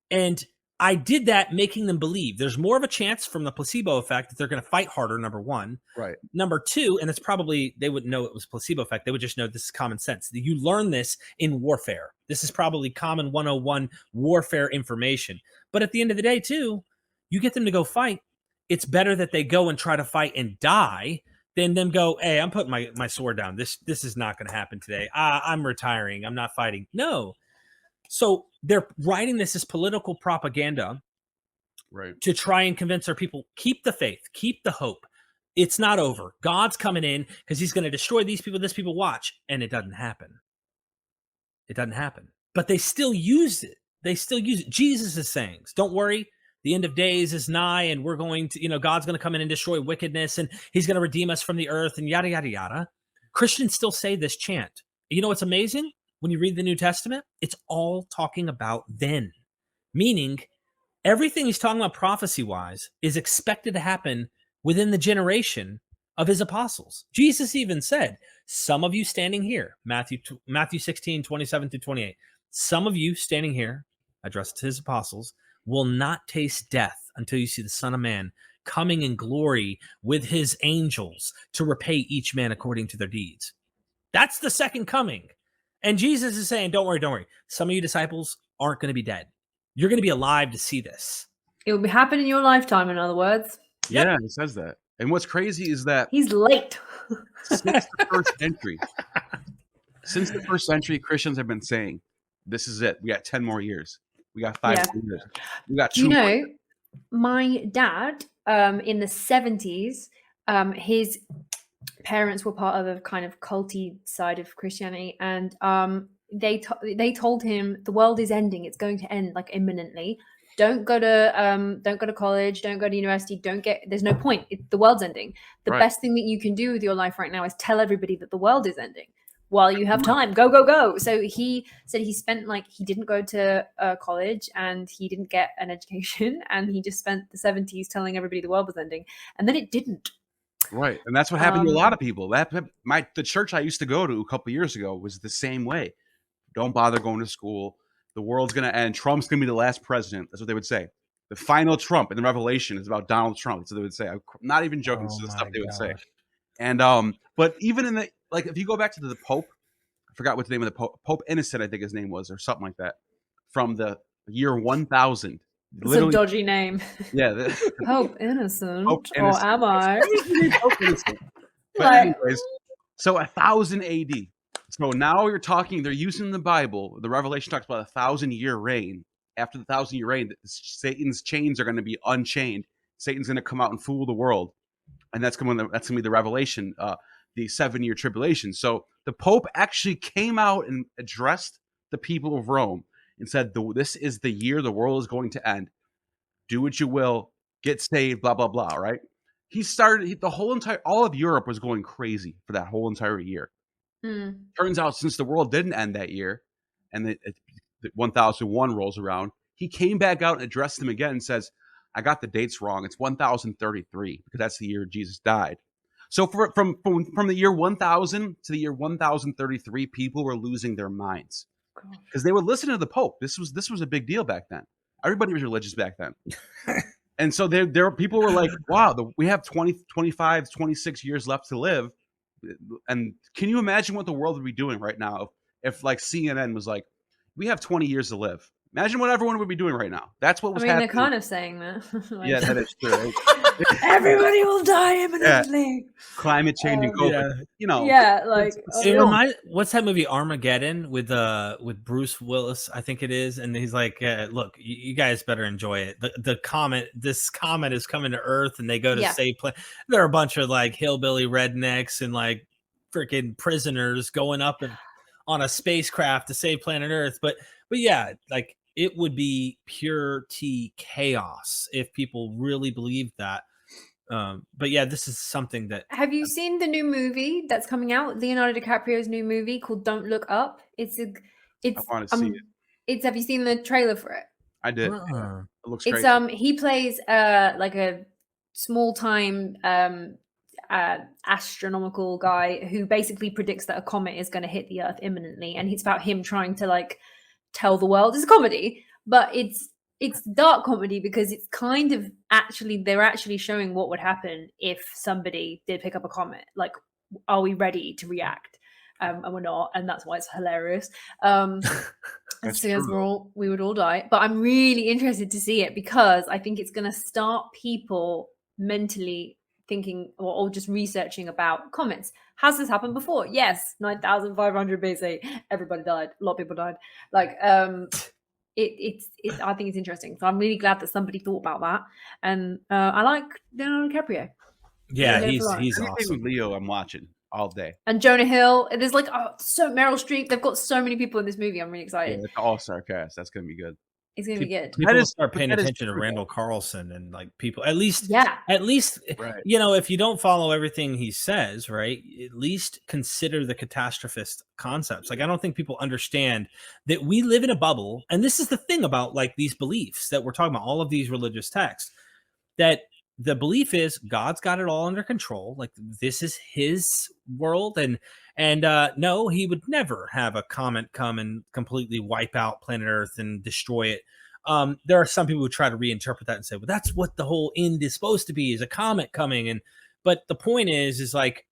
Speaker 1: And I did that making them believe there's more of a chance from the placebo effect that they're going to fight harder, number one.
Speaker 3: Right.
Speaker 1: Number two, and it's probably, they wouldn't know it was placebo effect. They would just know this is common sense. You learn this in warfare. This is probably common 101 warfare information. But at the end of the day, too, you get them to go fight. It's better that they go and try to fight and die than them go, hey, I'm putting my sword down. This is not going to happen today. I'm retiring. I'm not fighting. No. So they're writing this as political propaganda,
Speaker 3: right,
Speaker 1: to try and convince our people, keep the faith, keep the hope. It's not over. God's coming in because he's going to destroy these people, this people, watch. And it doesn't happen. It doesn't happen. But they still use it. Jesus' sayings, don't worry, the end of days is nigh, and we're going to, God's going to come in and destroy wickedness, and he's going to redeem us from the earth, and yada, yada, yada. Christians still say this chant. You know what's amazing? When you read the New Testament, it's all talking about then, meaning everything he's talking about prophecy-wise is expected to happen within the generation of his apostles. Jesus even said, some of you standing here, Matthew 16, 27 through 28, some of you standing here, addressed to his apostles, will not taste death until you see the Son of Man coming in glory with his angels to repay each man according to their deeds. That's the second coming. And Jesus is saying, don't worry. Some of you disciples aren't going to be dead. You're going to be alive to see this.
Speaker 2: It will happen in your lifetime, in other words.
Speaker 3: Yeah, it says that. And what's crazy is that
Speaker 2: he's late.
Speaker 3: Since the first century, Christians have been saying, this is it. We got 10 more years. We got 5 more years. We got 2 more.
Speaker 2: My dad, in the 70s, his parents were part of a kind of culty side of Christianity, and they told him the world is ending. It's going to end like imminently. Don't go to college. Don't go to university. There's no point. The world's ending. The best thing that you can do with your life right now is tell everybody that the world is ending while you have time. Go. So he said he spent he didn't go to college and he didn't get an education, and he just spent the 70s telling everybody the world was ending, and then it didn't.
Speaker 3: Right. And that's what happened to a lot of people. The church I used to go to a couple years ago was the same way. Don't bother going to school. The world's going to end. Trump's going to be the last president. That's what they would say. The final Trump in the Revelation is about Donald Trump. That's what they would say. I'm not even joking. This is the stuff they would say. And but even in the if you go back to the Pope, I forgot what the name of the Pope Innocent, I think his name was, or something like that, from the year 1000.
Speaker 2: It's a dodgy name.
Speaker 3: Yeah.
Speaker 2: Pope Innocent. Or am I?
Speaker 3: Pope Innocent. But anyways, so 1000 AD. So now you're talking, they're using the Bible. The Revelation talks about a 1,000-year reign. After the 1,000-year reign, Satan's chains are going to be unchained. Satan's going to come out and fool the world, and that's going to be the revelation, the 7-year tribulation. So the Pope actually came out and addressed the people of Rome and said, "This is the year the world is going to end. Do what you will, get saved, blah blah blah." Right? He started all of Europe was going crazy for that whole entire year. Turns out, since the world didn't end that year, and the 1001 rolls around, he came back out and addressed them again and says, "I got the dates wrong. It's 1033 because that's the year Jesus died." So from the year 1000 to the year 1033, people were losing their minds because they were listening to the Pope. This was a big deal back then. Everybody was religious back then. And so there people were like, wow, we have 20, 25, 26 years left to live. And can you imagine what the world would be doing right now if like CNN was like, we have 20 years to live? Imagine what everyone would be doing right now. That's what was happening.
Speaker 2: They're kind of saying that.
Speaker 3: Yeah, that is true.
Speaker 2: Everybody will die imminently.
Speaker 3: Yeah. Climate change and COVID.
Speaker 1: What's that movie Armageddon with Bruce Willis? I think it is, and he's like, "Look, you guys better enjoy it. This comet is coming to Earth, and they go to save planet. There are a bunch of like hillbilly rednecks and like freaking prisoners going up on a spacecraft to save planet Earth, but yeah, like." It would be pure chaos if people really believed that. But yeah, this is something that.
Speaker 2: Have you seen the new movie that's coming out? Leonardo DiCaprio's new movie called "Don't Look Up." I want to see it. Have you seen the trailer for it?
Speaker 3: I did. It looks great.
Speaker 2: He plays like a small time astronomical guy who basically predicts that a comet is going to hit the Earth imminently, and it's about him trying to like tell the world. It's a comedy, but it's dark comedy because it's kind of they're actually showing what would happen if somebody did pick up a comet. Like, are we ready to react? And we're not, and that's why it's hilarious. Because we would all die. But I'm really interested to see it because I think it's going to start people mentally thinking or just researching about comets. Has this happened before? Yes, 9,500 BC. Everybody died. A lot of people died. Like, I think it's interesting. So I'm really glad that somebody thought about that. And I like Leonardo DiCaprio.
Speaker 1: Yeah, he's awesome.
Speaker 3: With Leo, I'm watching all day.
Speaker 2: And Jonah Hill. There's like so Meryl Streep. They've got so many people in this movie. I'm really excited.
Speaker 3: Yeah, it's all star cast. That's gonna be good.
Speaker 2: It's gonna be good.
Speaker 1: People start paying attention to Randall Carlson and like people. At least, right. If you don't follow everything he says, right, at least consider the catastrophist concepts. Like, I don't think people understand that we live in a bubble, and this is the thing about like these beliefs that we're talking about. All of these religious texts, that the belief is God's got it all under control. Like, this is His world, and no, He would never have a comet come and completely wipe out planet Earth and destroy it. There are some people who try to reinterpret that and say, well, that's what the whole end is supposed to be, is a comet coming. But the point is like,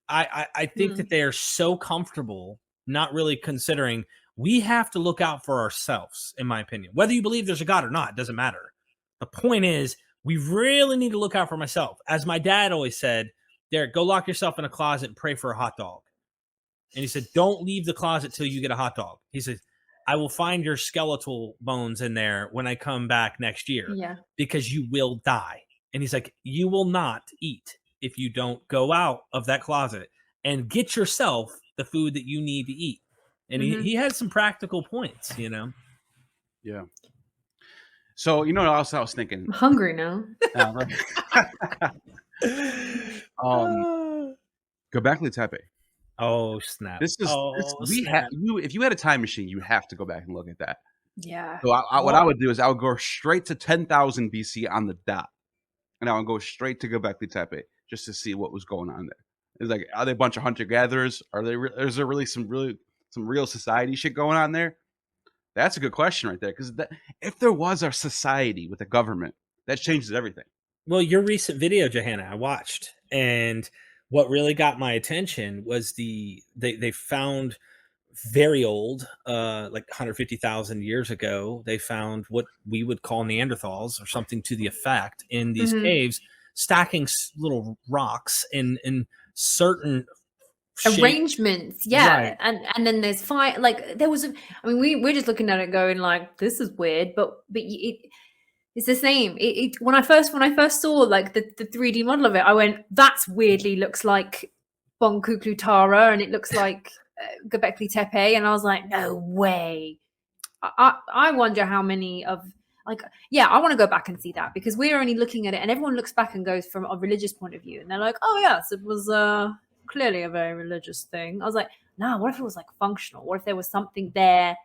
Speaker 1: I think that they are so comfortable not really considering we have to look out for ourselves, in my opinion. Whether you believe there's a God or not, it doesn't matter. The point is, we really need to look out for myself. As my dad always said, Derek, go lock yourself in a closet and pray for a hot dog. And he said, don't leave the closet till you get a hot dog. He said, I will find your skeletal bones in there when I come back next year because you will die. And he's like, you will not eat if you don't go out of that closet and get yourself the food that you need to eat. And he had some practical points, you know?
Speaker 3: Yeah. So, you know what else I was thinking?
Speaker 2: I'm hungry now.
Speaker 3: Göbekli Tepe.
Speaker 1: Oh, snap.
Speaker 3: If you had a time machine, you have to go back and look at that.
Speaker 2: Yeah.
Speaker 3: So what I would do is I would go straight to 10,000 BC on the dot. And I would go straight to Göbekli Tepe just to see what was going on there. It's like, are they a bunch of hunter-gatherers? Is there really some real society shit going on there? That's a good question right there. Because if there was a society with a government, that changes everything.
Speaker 1: Well, your recent video, Jahannah, I watched. And what really got my attention was they found very old, like 150,000 years ago, they found what we would call Neanderthals or something to the effect in these caves, stacking little rocks in certain
Speaker 2: arrangements. Right. And then there's fire. Like there was, we're just looking at it going like, this is weird, but It's the same. When I first saw like the 3D model of it, I went, "That's weirdly looks like Bonkuklu Tara, and it looks like Göbekli Tepe," and I was like, "No way." I wonder how many of I want to go back and see that, because we're only looking at it, and everyone looks back and goes from a religious point of view, and they're like, "Oh yes, it was clearly a very religious thing." I was like, "No, what if it was like functional? What if there was something there?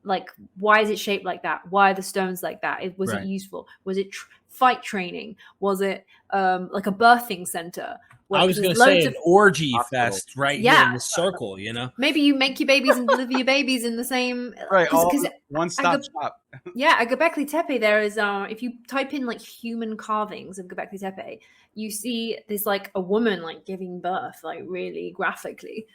Speaker 2: Like, why is it shaped like that? Why are the stones like that? Was it useful? Was it fight training? Was it like a birthing center?"
Speaker 1: I was going to say an orgy fest here in the circle,
Speaker 2: Maybe you make your babies and deliver your babies in the same...
Speaker 3: Right, all one-stop shop.
Speaker 2: Yeah, at Göbekli Tepe, there is, if you type in like human carvings of Göbekli Tepe, you see there's like a woman like giving birth, like really graphically.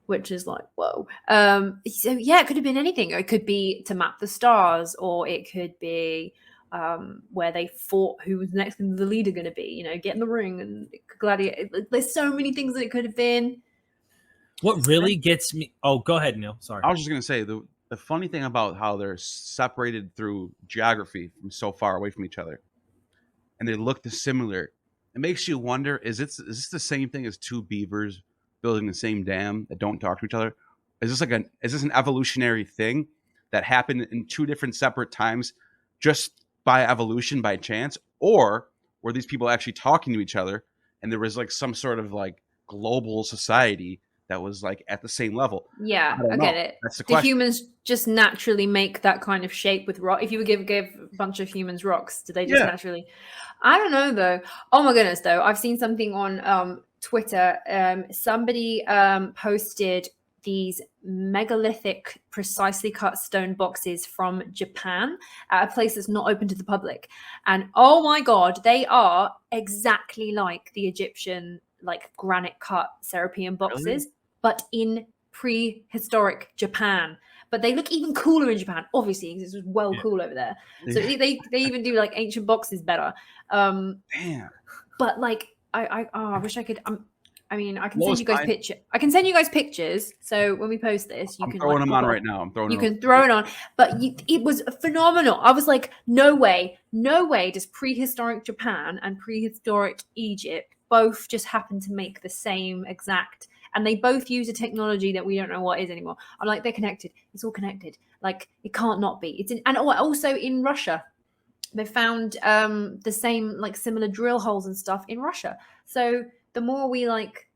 Speaker 2: Which is like, whoa. So yeah, it could have been anything. It could be to map the stars, or it could be where they fought who was next to the leader going to be, get in the ring and gladiator. There's so many things that it could have been.
Speaker 1: What really gets me... Oh, go ahead, Neil. Sorry.
Speaker 3: I was just going to say, the funny thing about how they're separated through geography from so far away from each other, and they look similar, it makes you wonder, is this the same thing as two beavers building the same dam that don't talk to each other? Is this an evolutionary thing that happened in two different separate times just by evolution, by chance? Or were these people actually talking to each other, and there was like some sort of like global society that was like at the same level?
Speaker 2: Yeah, I get it.
Speaker 3: That's the question.
Speaker 2: Humans just naturally make that kind of shape with rock? If you would give a bunch of humans rocks, do they just naturally? I don't know though. Oh my goodness, though. I've seen something on Twitter. Somebody posted these megalithic, precisely cut stone boxes from Japan at a place that's not open to the public. And oh my God, they are exactly like the Egyptian, like granite cut Serapeum boxes, really? But in prehistoric Japan. But they look even cooler in Japan, obviously, because it's well cool over there. So they even do like ancient boxes better.
Speaker 3: Damn.
Speaker 2: But like, I wish I could. I can send you guys pictures. I can send you guys pictures. So when we post this, you can
Speaker 3: throwing them on right now.
Speaker 2: You can throw it on. But it was phenomenal. I was like, no way does prehistoric Japan and prehistoric Egypt both just happen to make the same exact. And they both use a technology that we don't know what is anymore. I'm like, they're connected. It's all connected. Like, it can't not be. And also in Russia, they found the same, like, similar drill holes and stuff in Russia. So the more we like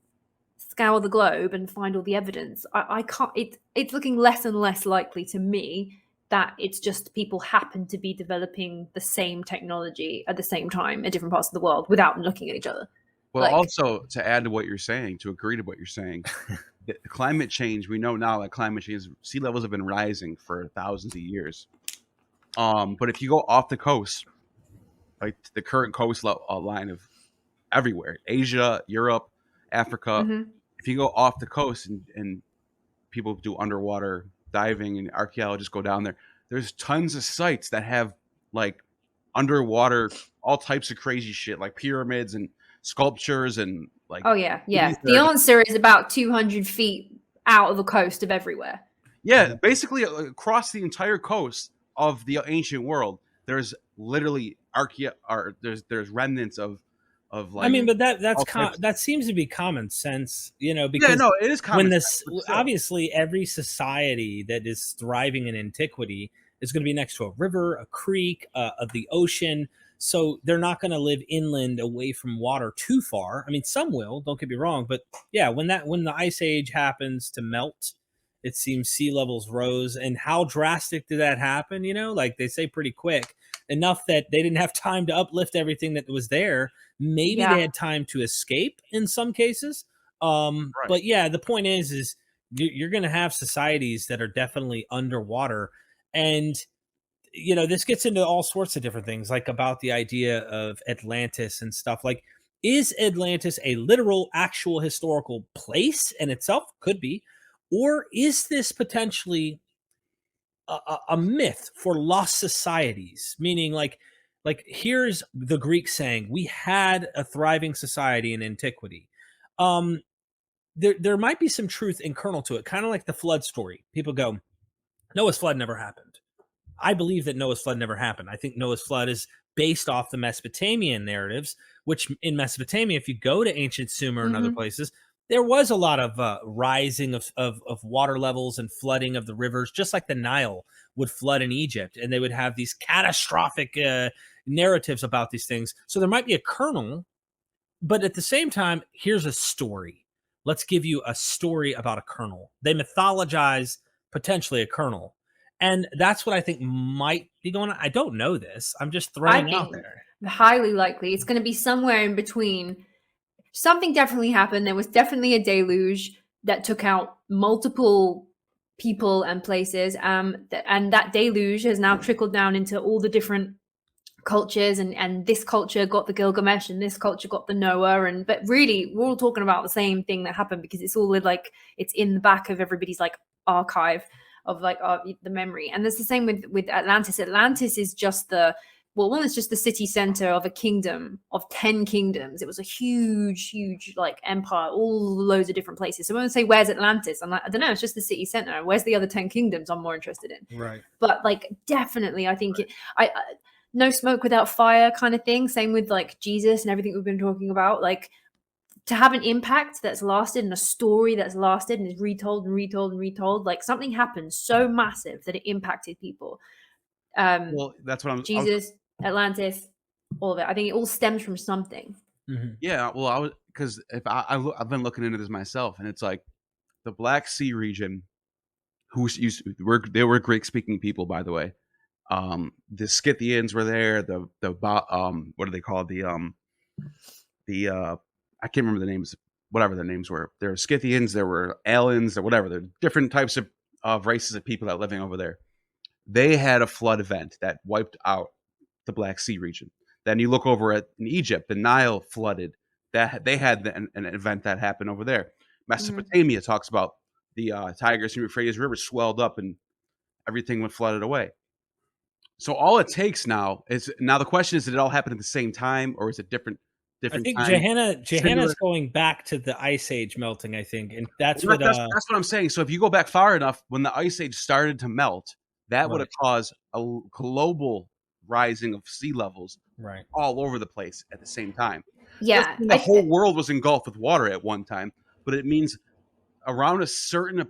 Speaker 2: scour the globe and find all the evidence, I can't. It's looking less and less likely to me that it's just people happen to be developing the same technology at the same time in different parts of the world without looking at each other.
Speaker 3: Well, also to add to what you're saying, to agree to what you're saying, the climate change, we know now that climate change, sea levels have been rising for thousands of years. But if you go off the coast, like the current coastline of everywhere, Asia, Europe, Africa, if you go off the coast and people do underwater diving and archaeologists go down there, there's tons of sites that have like underwater, all types of crazy shit, like pyramids and sculptures and like...
Speaker 2: Oh yeah. The answer is about 200 feet out of the coast of everywhere.
Speaker 3: Yeah, basically across the entire coast of the ancient world, there's literally there's remnants of like...
Speaker 1: I mean, but that seems to be common sense, because
Speaker 3: it is common sense.
Speaker 1: Obviously every society that is thriving in antiquity is going to be next to a river, a creek, the ocean. So they're not going to live inland away from water too far. I mean, some will, don't get me wrong, but yeah, when the ice age happens to melt, it seems sea levels rose. And how drastic did that happen? Like they say pretty quick, enough that they didn't have time to uplift everything that was there. Maybe they had time to escape in some cases. Right. But yeah, the point is you're going to have societies that are definitely underwater. And this gets into all sorts of different things, like about the idea of Atlantis and stuff. Like, is Atlantis a literal, actual historical place in itself? Could be. Or is this potentially a myth for lost societies? Meaning, like here's the Greeks saying, we had a thriving society in antiquity. There might be some truth in kernel to it, kind of like the flood story. People go, Noah's flood never happened. I believe that Noah's flood never happened. I think Noah's flood is based off the Mesopotamian narratives, which in Mesopotamia, if you go to ancient Sumer and other places, there was a lot of rising of water levels and flooding of the rivers, just like the Nile would flood in Egypt. And they would have these catastrophic narratives about these things. So there might be a kernel, but at the same time, here's a story. Let's give you a story about a kernel. They mythologize potentially a kernel. And that's what I think might be going on. I don't know this. I'm just throwing out there.
Speaker 2: Highly likely. It's going to be somewhere in between. Something definitely happened. There was definitely a deluge that took out multiple people and places. And that deluge has now trickled down into all the different cultures, and this culture got the Gilgamesh and this culture got the Noah, but really we're all talking about the same thing that happened because it's all like it's in the back of everybody's like archive of like the memory. And it's the same with Atlantis. Atlantis is just one is just the city center of a kingdom of 10 kingdoms. It was a huge like empire, all loads of different places. So when I say where's Atlantis, I'm like, I don't know, it's just the city center. Where's the other 10 kingdoms I'm more interested in?
Speaker 1: Right.
Speaker 2: But like definitely I think no smoke without fire kind of thing. Same with like Jesus and everything we've been talking about. Like to have an impact that's lasted and a story that's lasted and is retold and retold and retold. Like something happened so massive that it impacted people.
Speaker 3: Well, that's what
Speaker 2: Jesus, Atlantis, all of it. I think it all stems from something.
Speaker 3: Mm-hmm. Yeah. Well, because if I've been looking into this myself, and it's like the Black Sea region, they were Greek speaking people, by the way. The Scythians were there. What do they call I can't remember the names. Whatever their names were, there were Scythians, there were aliens, or whatever. There are different types of races of people that are living over there. They had a flood event that wiped out the Black Sea region. Then you look over in Egypt, the Nile flooded. That they had an event that happened over there. Mesopotamia talks about the Tigris and Euphrates River swelled up and everything went flooded away. So all it takes now is the question is, did it all happen at the same time, or is it different?
Speaker 1: I think
Speaker 3: time?
Speaker 1: Jahannah's going back to the Ice Age melting, I think, and that's what
Speaker 3: I'm saying. So if you go back far enough, when the Ice Age started to melt, that would have caused a global rising of sea levels, all over the place at the same time.
Speaker 2: Yeah,
Speaker 3: the whole world was engulfed with water at one time, but it means around a certain,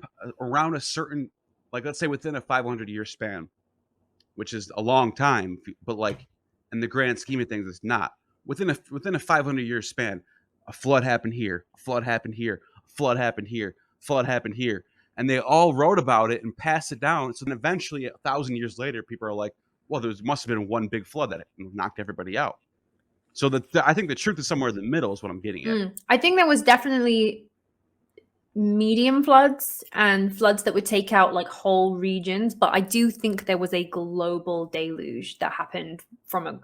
Speaker 3: like let's say within a 500-year span, which is a long time, but like in the grand scheme of things, it's not. Within a 500-year span, a flood happened here, a flood happened here, a flood happened here, a flood happened here, and they all wrote about it and passed it down. So then eventually, 1,000 years later, people are like, well, there must have been one big flood that knocked everybody out. So I think the truth is somewhere in the middle is what I'm getting at.
Speaker 2: I think there was definitely medium floods and floods that would take out like whole regions, but I do think there was a global deluge that happened from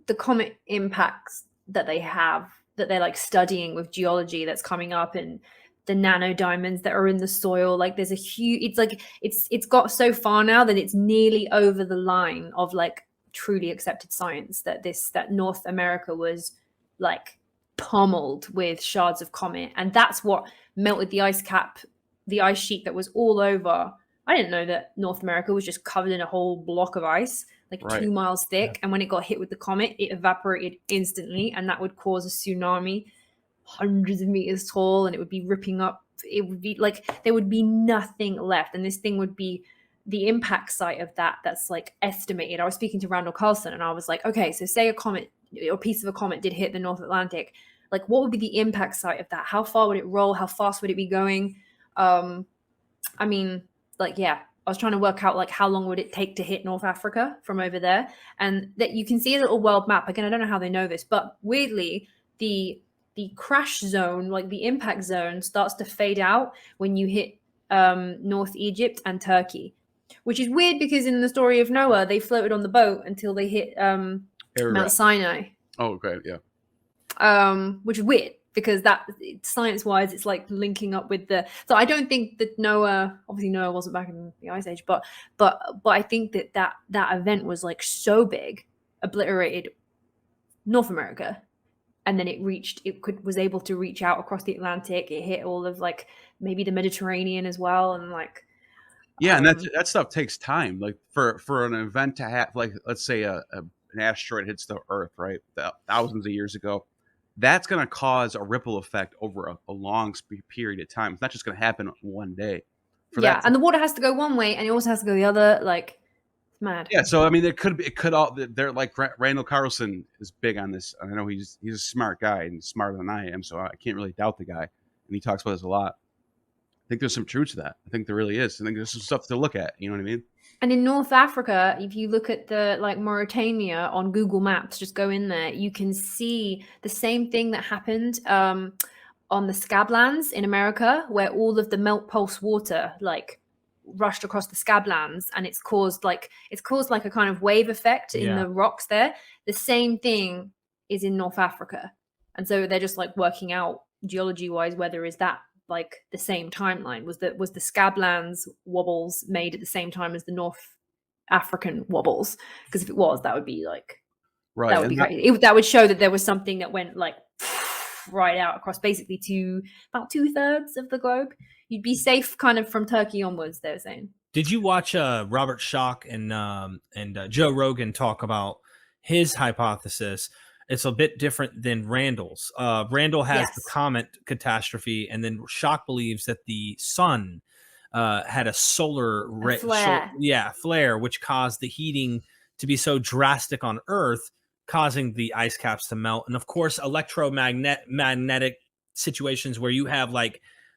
Speaker 2: the comet impacts that they're like studying with geology that's coming up, and the nano diamonds that are in the soil. Like there's a huge, it's got so far now that it's nearly over the line of like truly accepted science that North America was like pummeled with shards of comet, and that's what melted the ice sheet that was all over. I didn't know that North America was just covered in a whole block of ice, like 2 miles thick. And when it got hit with the comet, it evaporated instantly, and that would cause a tsunami hundreds of meters tall, and it would be ripping up. It would be like there would be nothing left, and this thing would be the impact site of that's like estimated. I was speaking to Randall Carlson, and I was like, okay, so say a comet or a piece of a comet did hit the North Atlantic, like what would be the impact site of that? How far would it roll? How fast would it be going? I mean, like, yeah, I was trying to work out like how long would it take to hit North Africa from over there, and that you can see a little world map. Again, I don't know how they know this, but weirdly, the crash zone, like the impact zone, starts to fade out when you hit North Egypt and Turkey, which is weird because in the story of Noah, they floated on the boat until they hit Mount Sinai.
Speaker 3: Oh, okay, yeah.
Speaker 2: Which is weird because that science-wise, it's like linking up with so I don't think that obviously Noah wasn't back in the Ice Age, but I think that event was like so big, obliterated North America. And then was able to reach out across the Atlantic. It hit all of like maybe the Mediterranean as well. And like,
Speaker 3: Yeah, and that stuff takes time. Like for an event to have, like let's say an asteroid hits the Earth, right, thousands of years ago, that's going to cause a ripple effect over a long period of time. It's not just going to happen one day.
Speaker 2: And the water has to go one way, and it also has to go the other. Like, it's mad.
Speaker 3: Yeah, so I mean, it could all. They're like Randall Carlson is big on this. I know he's a smart guy and smarter than I am, so I can't really doubt the guy, and he talks about this a lot. I think there's some truth to that. I think there really is. I think there's some stuff to look at. You know what I mean?
Speaker 2: And in North Africa, if you look at the Mauritania on Google Maps, just go in there, you can see the same thing that happened on the Scablands in America, where all of the melt pulse water rushed across the Scablands, and it's caused like a kind of wave effect in the rocks there. The same thing is in North Africa, and so they're just working out geology wise whether is that the same timeline. Was the Scablands wobbles made at the same time as the North African wobbles? Because if it was, that would be
Speaker 3: right.
Speaker 2: That would be great. That would show that there was something that went right out across basically to about 2/3 of the globe. You'd be safe kind of from Turkey onwards, they're saying.
Speaker 1: Did you watch Robert Schoch and Joe Rogan talk about his hypothesis? It's a bit different than Randall's. Randall has the comet catastrophe, and then Schoch believes that the sun had a solar flare, which caused the heating to be so drastic on Earth, causing the ice caps to melt. And of course, magnetic situations where you have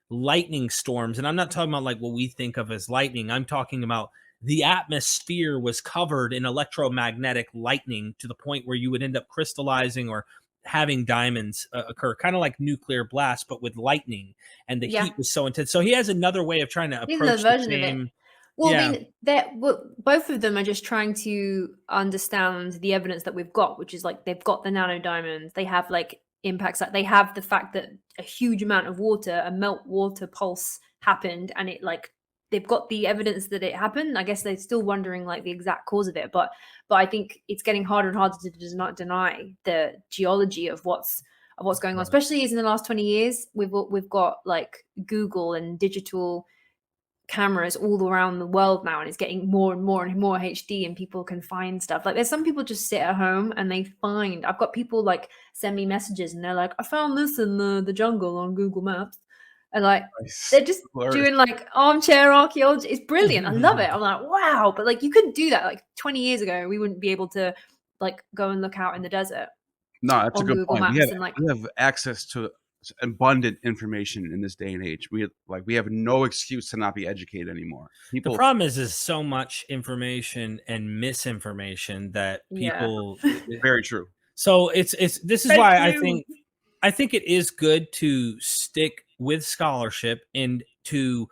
Speaker 1: lightning storms. And I'm not talking about what we think of as lightning. I'm talking about the atmosphere was covered in electromagnetic lightning to the point where you would end up crystallizing or having diamonds occur, kind of like nuclear blast, but with lightning, and the heat was so intense. So he has another way of trying to approach the same.
Speaker 2: Well, I mean, both of them are just trying to understand the evidence that we've got, which is they've got the nano diamonds, they have impacts, they have the fact that a huge amount of water, a melt water pulse happened, and it they've got the evidence that it happened. I guess they're still wondering the exact cause of it, but I think it's getting harder and harder to not deny the geology of what's going on, especially as in the last 20 years we've got Google and digital cameras all around the world now, and it's getting more and more and more HD, and people can find stuff. There's some people just sit at home and they find. I've got people send me messages and they're like, I found this in the jungle on Google Maps. And they're just doing armchair archaeology. It's brilliant. I love it. I'm like, wow. But you couldn't do that 20 years ago. We wouldn't be able to go and look out in the desert.
Speaker 3: No, that's a good
Speaker 2: Google
Speaker 3: point.
Speaker 2: Maps
Speaker 3: we have access to abundant information in this day and age. We have no excuse to not be educated anymore.
Speaker 1: The problem is so much information and misinformation that people.
Speaker 3: Very true.
Speaker 1: So this is why I think it is good to stick with scholarship and to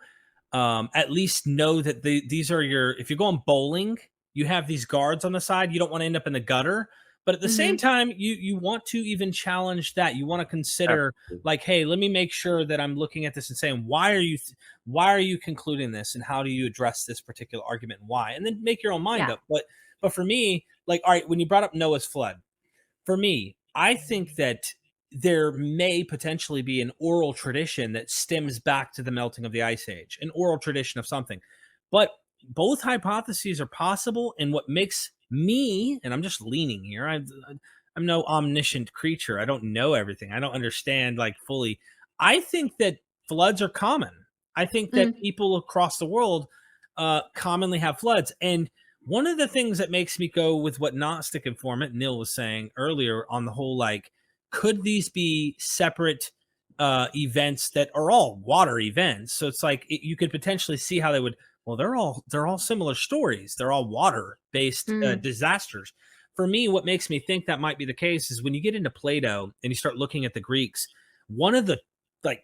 Speaker 1: at least know that these are if you're going bowling, you have these guards on the side. You don't want to end up in the gutter. But at the same time, you want to even challenge that. You want to consider hey, let me make sure that I'm looking at this and saying, why are you concluding this, and how do you address this particular argument and why? And then make your own mind up. But for me, all right, when you brought up Noah's flood, for me, I think that there may potentially be an oral tradition that stems back to the melting of the ice age, an oral tradition of something. But both hypotheses are possible, and what makes me, and I'm just leaning here, I'm no omniscient creature. I don't know everything. I don't understand fully. I think that floods are common. I think that people across the world commonly have floods. And one of the things that makes me go with what Gnostic Informant Neil was saying earlier on the whole, could these be separate events that are all water events? So it's you could potentially see how they would. Well, they're all similar stories. They're all water-based disasters. For me, what makes me think that might be the case is when you get into Plato and you start looking at the Greeks, one of the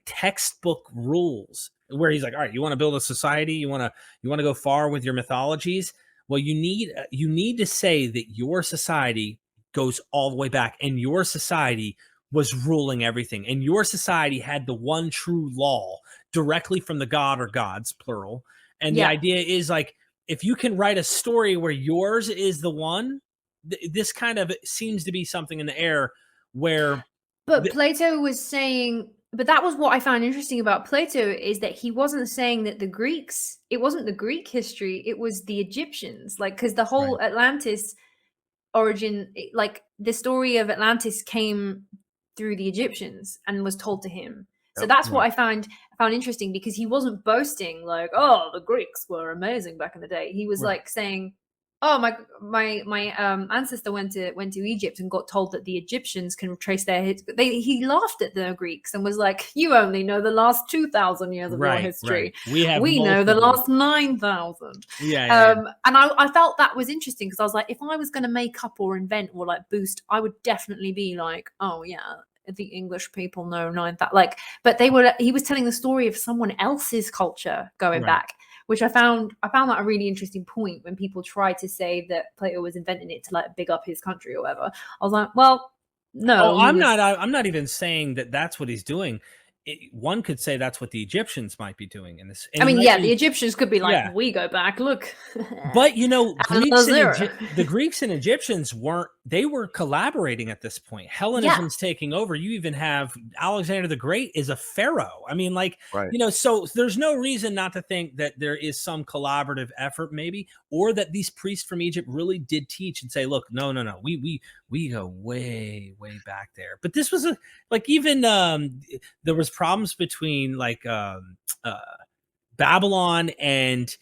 Speaker 1: textbook rules where he's all right, you want to build a society, you want to go far with your mythologies. Well, you need to say that your society goes all the way back, and your society was ruling everything, and your society had the one true law directly from the god or gods, plural. And the idea is if you can write a story where yours is the one, this kind of seems to be something in the air where.
Speaker 2: But Plato was saying But that was what I found interesting about Plato, is that he wasn't saying that it wasn't the Greek history, it was the Egyptians. Like, because the whole Atlantis origin, like the story of Atlantis came through the Egyptians and was told to him. So that's what I found interesting, because he wasn't boasting like, oh, the Greeks were amazing back in the day. He was like saying, oh, my ancestor went to Egypt and got told that the Egyptians can trace their he laughed at the Greeks and was like, you only know the last 2,000 years of your history. We know the last 9,000. And I felt that was interesting, because I was like, if I was going to make up or invent or like boost, I would definitely be like, oh yeah, the English people know 9,000. Like, but he was telling the story of someone else's culture going back, which I found that a really interesting point when people try to say that Plato was inventing it to like big up his country or whatever. I was like, well, no.
Speaker 1: I'm not even saying that that's what he's doing. One could say that's what the Egyptians might be doing in this.
Speaker 2: I mean, the Egyptians could be like, we go back, look.
Speaker 1: But the Greeks and Egyptians were collaborating at this point. Hellenism's taking over. You even have Alexander the Great is a pharaoh. I mean, like, so there's no reason not to think that there is some collaborative effort, maybe, or that these priests from Egypt really did teach and say, look, no, we go way, way back there. But this was even there was problems between like Babylon and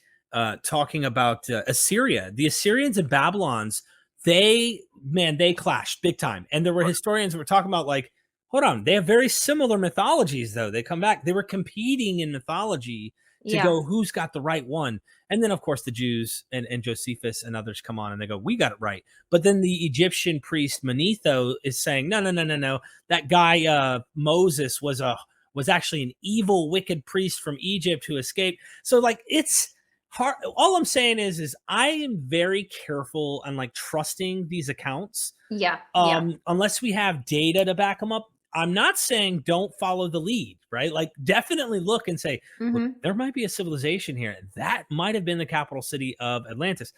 Speaker 1: talking about Assyria. The Assyrians and Babylons, they clashed big time. And there were historians that were talking about like, hold on, they have very similar mythologies though. They come back, they were competing in mythology to go, who's got the right one? And then of course the Jews and Josephus and others come on and they go, we got it right. But then the Egyptian priest Manetho is saying, no. That guy Moses was actually an evil, wicked priest from Egypt who escaped. So like, it's hard. All I'm saying is I am very careful on like trusting these accounts. Unless we have data to back them up. I'm not saying don't follow the lead, right? Like definitely look and say, look, there might be a civilization here. That might have been the capital city of Atlantis.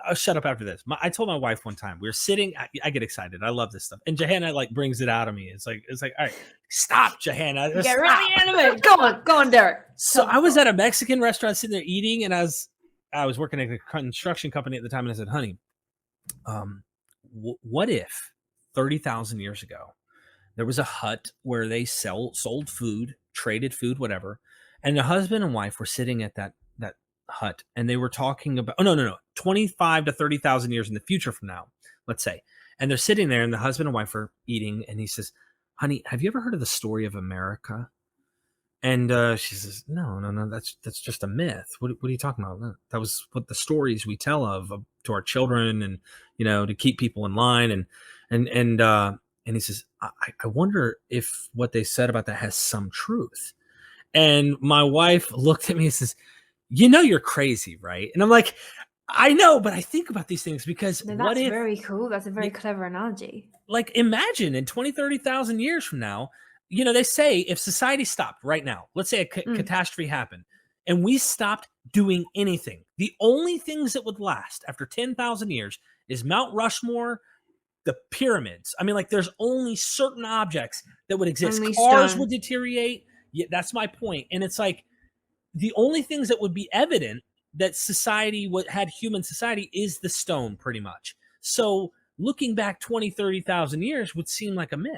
Speaker 1: I'll shut up after this. I told my wife one time, we were sitting, I get excited. I love this stuff. And Jahannah like brings it out of me. It's like, all right, stop, Jahannah.
Speaker 2: Get really animated. Go on, Derek.
Speaker 1: So I was at a Mexican restaurant sitting there eating, and I was working at a construction company at the time. And I said, honey, what if 30,000 years ago, there was a hut where they sold food, traded food, whatever. And the husband and wife were sitting at that hut, and they were talking about 25 to 30,000 years in the future from now, let's say. And they're sitting there, and the husband and wife are eating, and he says, honey, have you ever heard of the story of America? And she says, no, that's just a myth. What are you talking about? That was what the stories we tell of to our children, and to keep people in line. And he says, I wonder if what they said about that has some truth. And my wife looked at me and says, you're crazy, right? And I'm like, I know, but I think about these things because
Speaker 2: that's very cool. That's a very clever analogy.
Speaker 1: Like, imagine in 20, 30,000 years from now, they say if society stopped right now, let's say a catastrophe happened and we stopped doing anything, the only things that would last after 10,000 years is Mount Rushmore, the pyramids. I mean, like, there's only certain objects that would exist. Cars would deteriorate. Yeah, that's my point. And it's like the only things that would be evident that society had human society is the stone, pretty much. So looking back 20, 30,000 years would seem like a myth.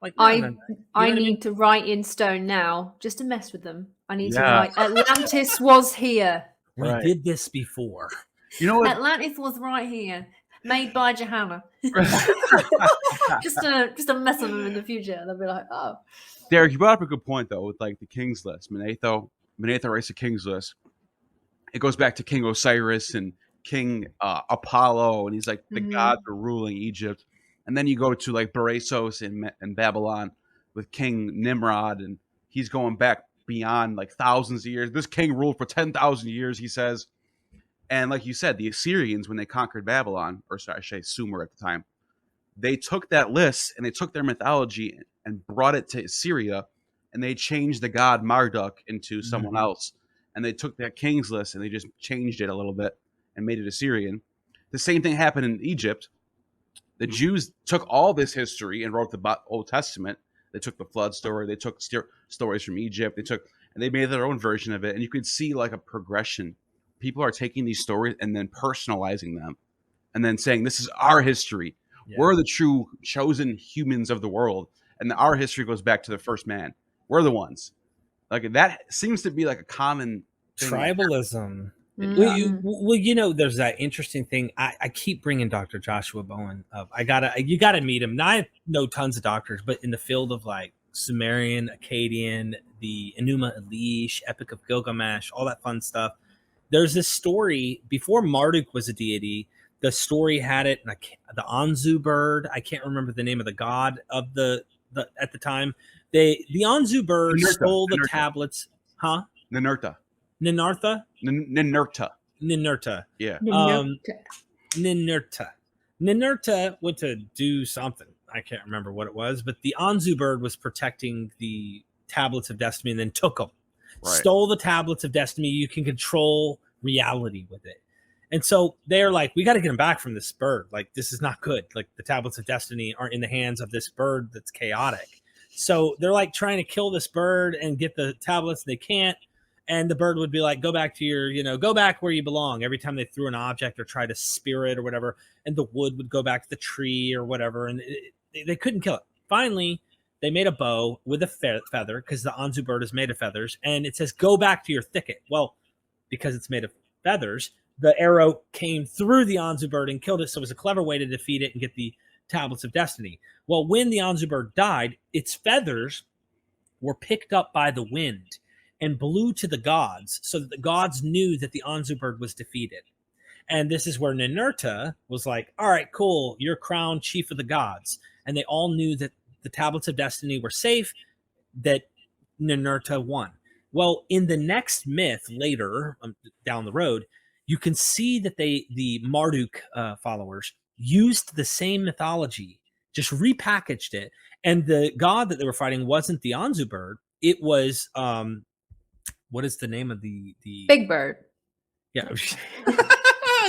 Speaker 1: Like,
Speaker 2: I need to write in stone now just to mess with them. I need to write Atlantis was here.
Speaker 1: We did this before.
Speaker 3: You know what?
Speaker 2: Atlantis was right here. Made by Jahannah. just to mess with them in the future. They'll be like, oh.
Speaker 3: Derek, you brought up a good point though with like the King's List. Manetho writes a King's List. It goes back to King Osiris and King Apollo, and he's like the gods are ruling Egypt. And then you go to like Beresos in Babylon with King Nimrod, and he's going back beyond like thousands of years. This king ruled for 10,000 years, he says. And like you said, the Assyrians, when they conquered Babylon, or sorry, I should say Sumer at the time, they took that list and they took their mythology and brought it to Assyria, and they changed the god Marduk into someone else. And they took that King's List and they just changed it a little bit and made it Assyrian. The same thing happened in Egypt. The Jews took all this history and wrote the Old Testament. They took the flood story. They took stories from Egypt. And they made their own version of it. And you could see like a progression. People are taking these stories and then personalizing them, and then saying, "This is our history. Yeah. We're the true chosen humans of the world, and our history goes back to the first man. We're the ones." Like that seems to be like a common thing.
Speaker 1: Tribalism. Well, there's that interesting thing. I keep bringing Dr. Joshua Bowen up. You gotta meet him. Now, I know tons of doctors, but in the field of like Sumerian, Akkadian, the Enuma Elish, Epic of Gilgamesh, all that fun stuff. There's this story before Marduk was a deity. The story had it, the Anzu bird. I can't remember the name of the god of the at the time. The Anzu bird stole the tablets, huh?
Speaker 3: Ninurta.
Speaker 1: Ninurta.
Speaker 3: Yeah.
Speaker 1: Ninurta went to do something. I can't remember what it was, but the Anzu bird was protecting the tablets of destiny and then took them. Right. Stole the tablets of destiny. You can control reality with it. And so they're like, we got to get him back from this bird. Like, this is not good. Like, the tablets of destiny aren't in the hands of this bird that's chaotic. So they're like trying to kill this bird and get the tablets. They can't. And the bird would be like, go back to go back where you belong. Every time they threw an object or tried to spear it or whatever. And the wood would go back to the tree or whatever. And they couldn't kill it. Finally, they made a bow with a feather, because the Anzu bird is made of feathers. And it says, go back to your thicket. Well, because it's made of feathers, the arrow came through the Anzu bird and killed it. So it was a clever way to defeat it and get the tablets of destiny. Well, when the Anzu bird died, its feathers were picked up by the wind and blew to the gods, so that the gods knew that the Anzu bird was defeated. And this is where Ninurta was like, all right, cool, you're crowned chief of the gods. And they all knew that the tablets of destiny were safe, that Ninurta won. Well, in the next myth later, down the road, you can see that the Marduk followers used the same mythology, just repackaged it. And the god that they were fighting wasn't the Anzu bird. It was, what is the name of the
Speaker 2: Big Bird.
Speaker 1: Yeah.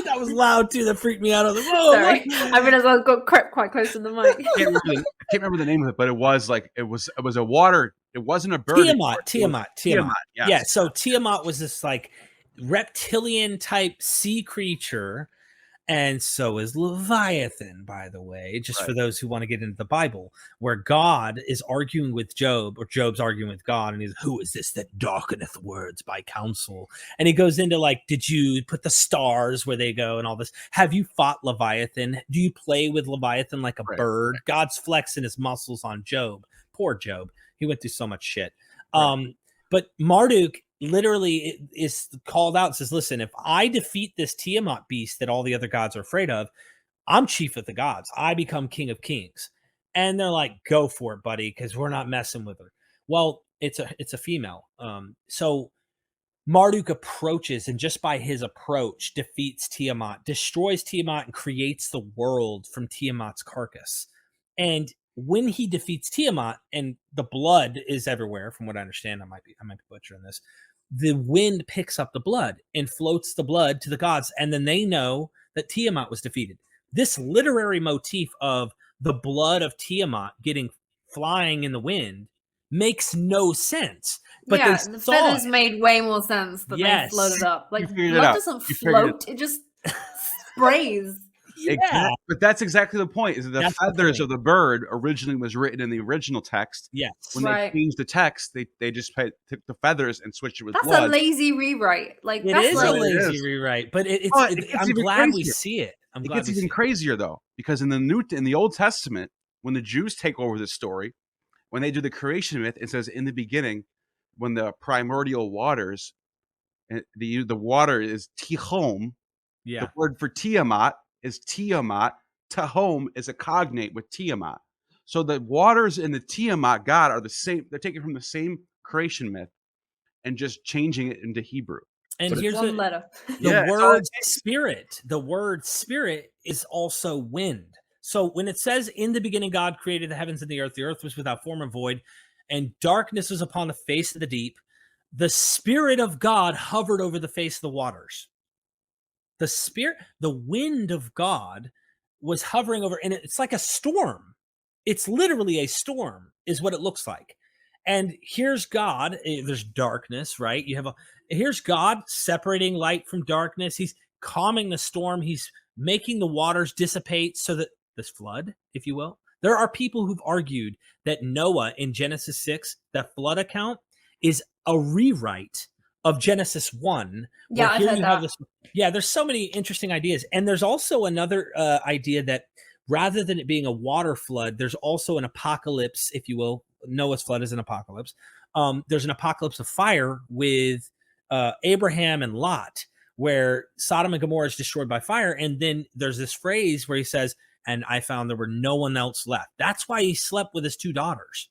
Speaker 1: That was loud too. That freaked me out. I was like, whoa.
Speaker 2: Sorry. I realized I got quite close to the mic.
Speaker 3: I can't remember the name of it, but it was a water. It wasn't a bird.
Speaker 1: Tiamat.
Speaker 3: Yes.
Speaker 1: Yeah. So Tiamat was this like reptilian type sea creature. And so is Leviathan, by the way, just for those who want to get into the Bible, where God is arguing with Job, or Job's arguing with God, and he's, who is this that darkeneth words by counsel? And he goes into like, did you put the stars where they go and all this? Have you fought Leviathan? Do you play with Leviathan like a bird? God's flexing his muscles on Job. Poor Job. He went through so much shit. But Marduk literally is called out and says, listen, if I defeat this Tiamat beast that all the other gods are afraid of, I'm chief of the gods. I become king of kings. And they're like, go for it, buddy, because we're not messing with her. Well, it's a female. So Marduk approaches, and just by his approach defeats Tiamat, destroys Tiamat, and creates the world from Tiamat's carcass. And when he defeats Tiamat, and the blood is everywhere, from what I understand, I might be butchering this, the wind picks up the blood and floats the blood to the gods, and then they know that Tiamat was defeated. This literary motif of the blood of Tiamat flying in the wind makes no sense. But
Speaker 2: the feathers made way more sense that they floated up. Like, blood doesn't float; it just sprays.
Speaker 3: Yeah. Exactly. But that's exactly the point. Is that the feathers of the bird originally was written in the original text.
Speaker 1: Yes.
Speaker 3: When they changed the text, they just took the feathers and switched it with blood.
Speaker 2: That's a lazy rewrite. Like,
Speaker 1: it is a lazy rewrite, but I'm glad we see it.
Speaker 3: It gets even crazier though, because in the Old Testament, when the Jews take over this story, when they do the creation myth, it says in the beginning, when the primordial waters, the water is Tihom.
Speaker 1: Yeah.
Speaker 3: The word for Tiamat is Tiamat. Tahom is a cognate with Tiamat. So the waters and the Tiamat god are the same. They're taken from the same creation myth and just changing it into Hebrew.
Speaker 2: And here's one letter.
Speaker 1: The word spirit. The word spirit is also wind. So when it says in the beginning God created the heavens and the earth was without form or void, and darkness was upon the face of the deep, the Spirit of God hovered over the face of the waters. The wind of God was hovering over, and it's like a storm. It's literally a storm is what it looks like. And here's God. There's darkness, right? Here's God separating light from darkness. He's calming the storm. He's making the waters dissipate so that this flood, if you will. There are people who've argued that Noah in Genesis 6, that flood account, is a rewrite of Genesis 1.
Speaker 2: Yeah, I've heard that.
Speaker 1: There's so many interesting ideas. And there's also another idea that rather than it being a water flood, there's also an apocalypse, if you will. Noah's flood is an apocalypse. There's an apocalypse of fire with Abraham and Lot, where Sodom and Gomorrah is destroyed by fire. And then there's this phrase where he says, and I found there were no one else left. That's why he slept with his 2 daughters.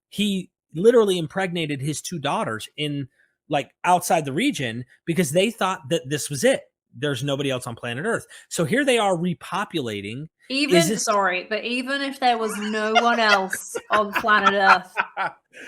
Speaker 1: He literally impregnated his 2 daughters in like outside the region because they thought that this was it. There's nobody else on planet Earth. So here they are repopulating.
Speaker 2: Even if there was no one else on planet Earth,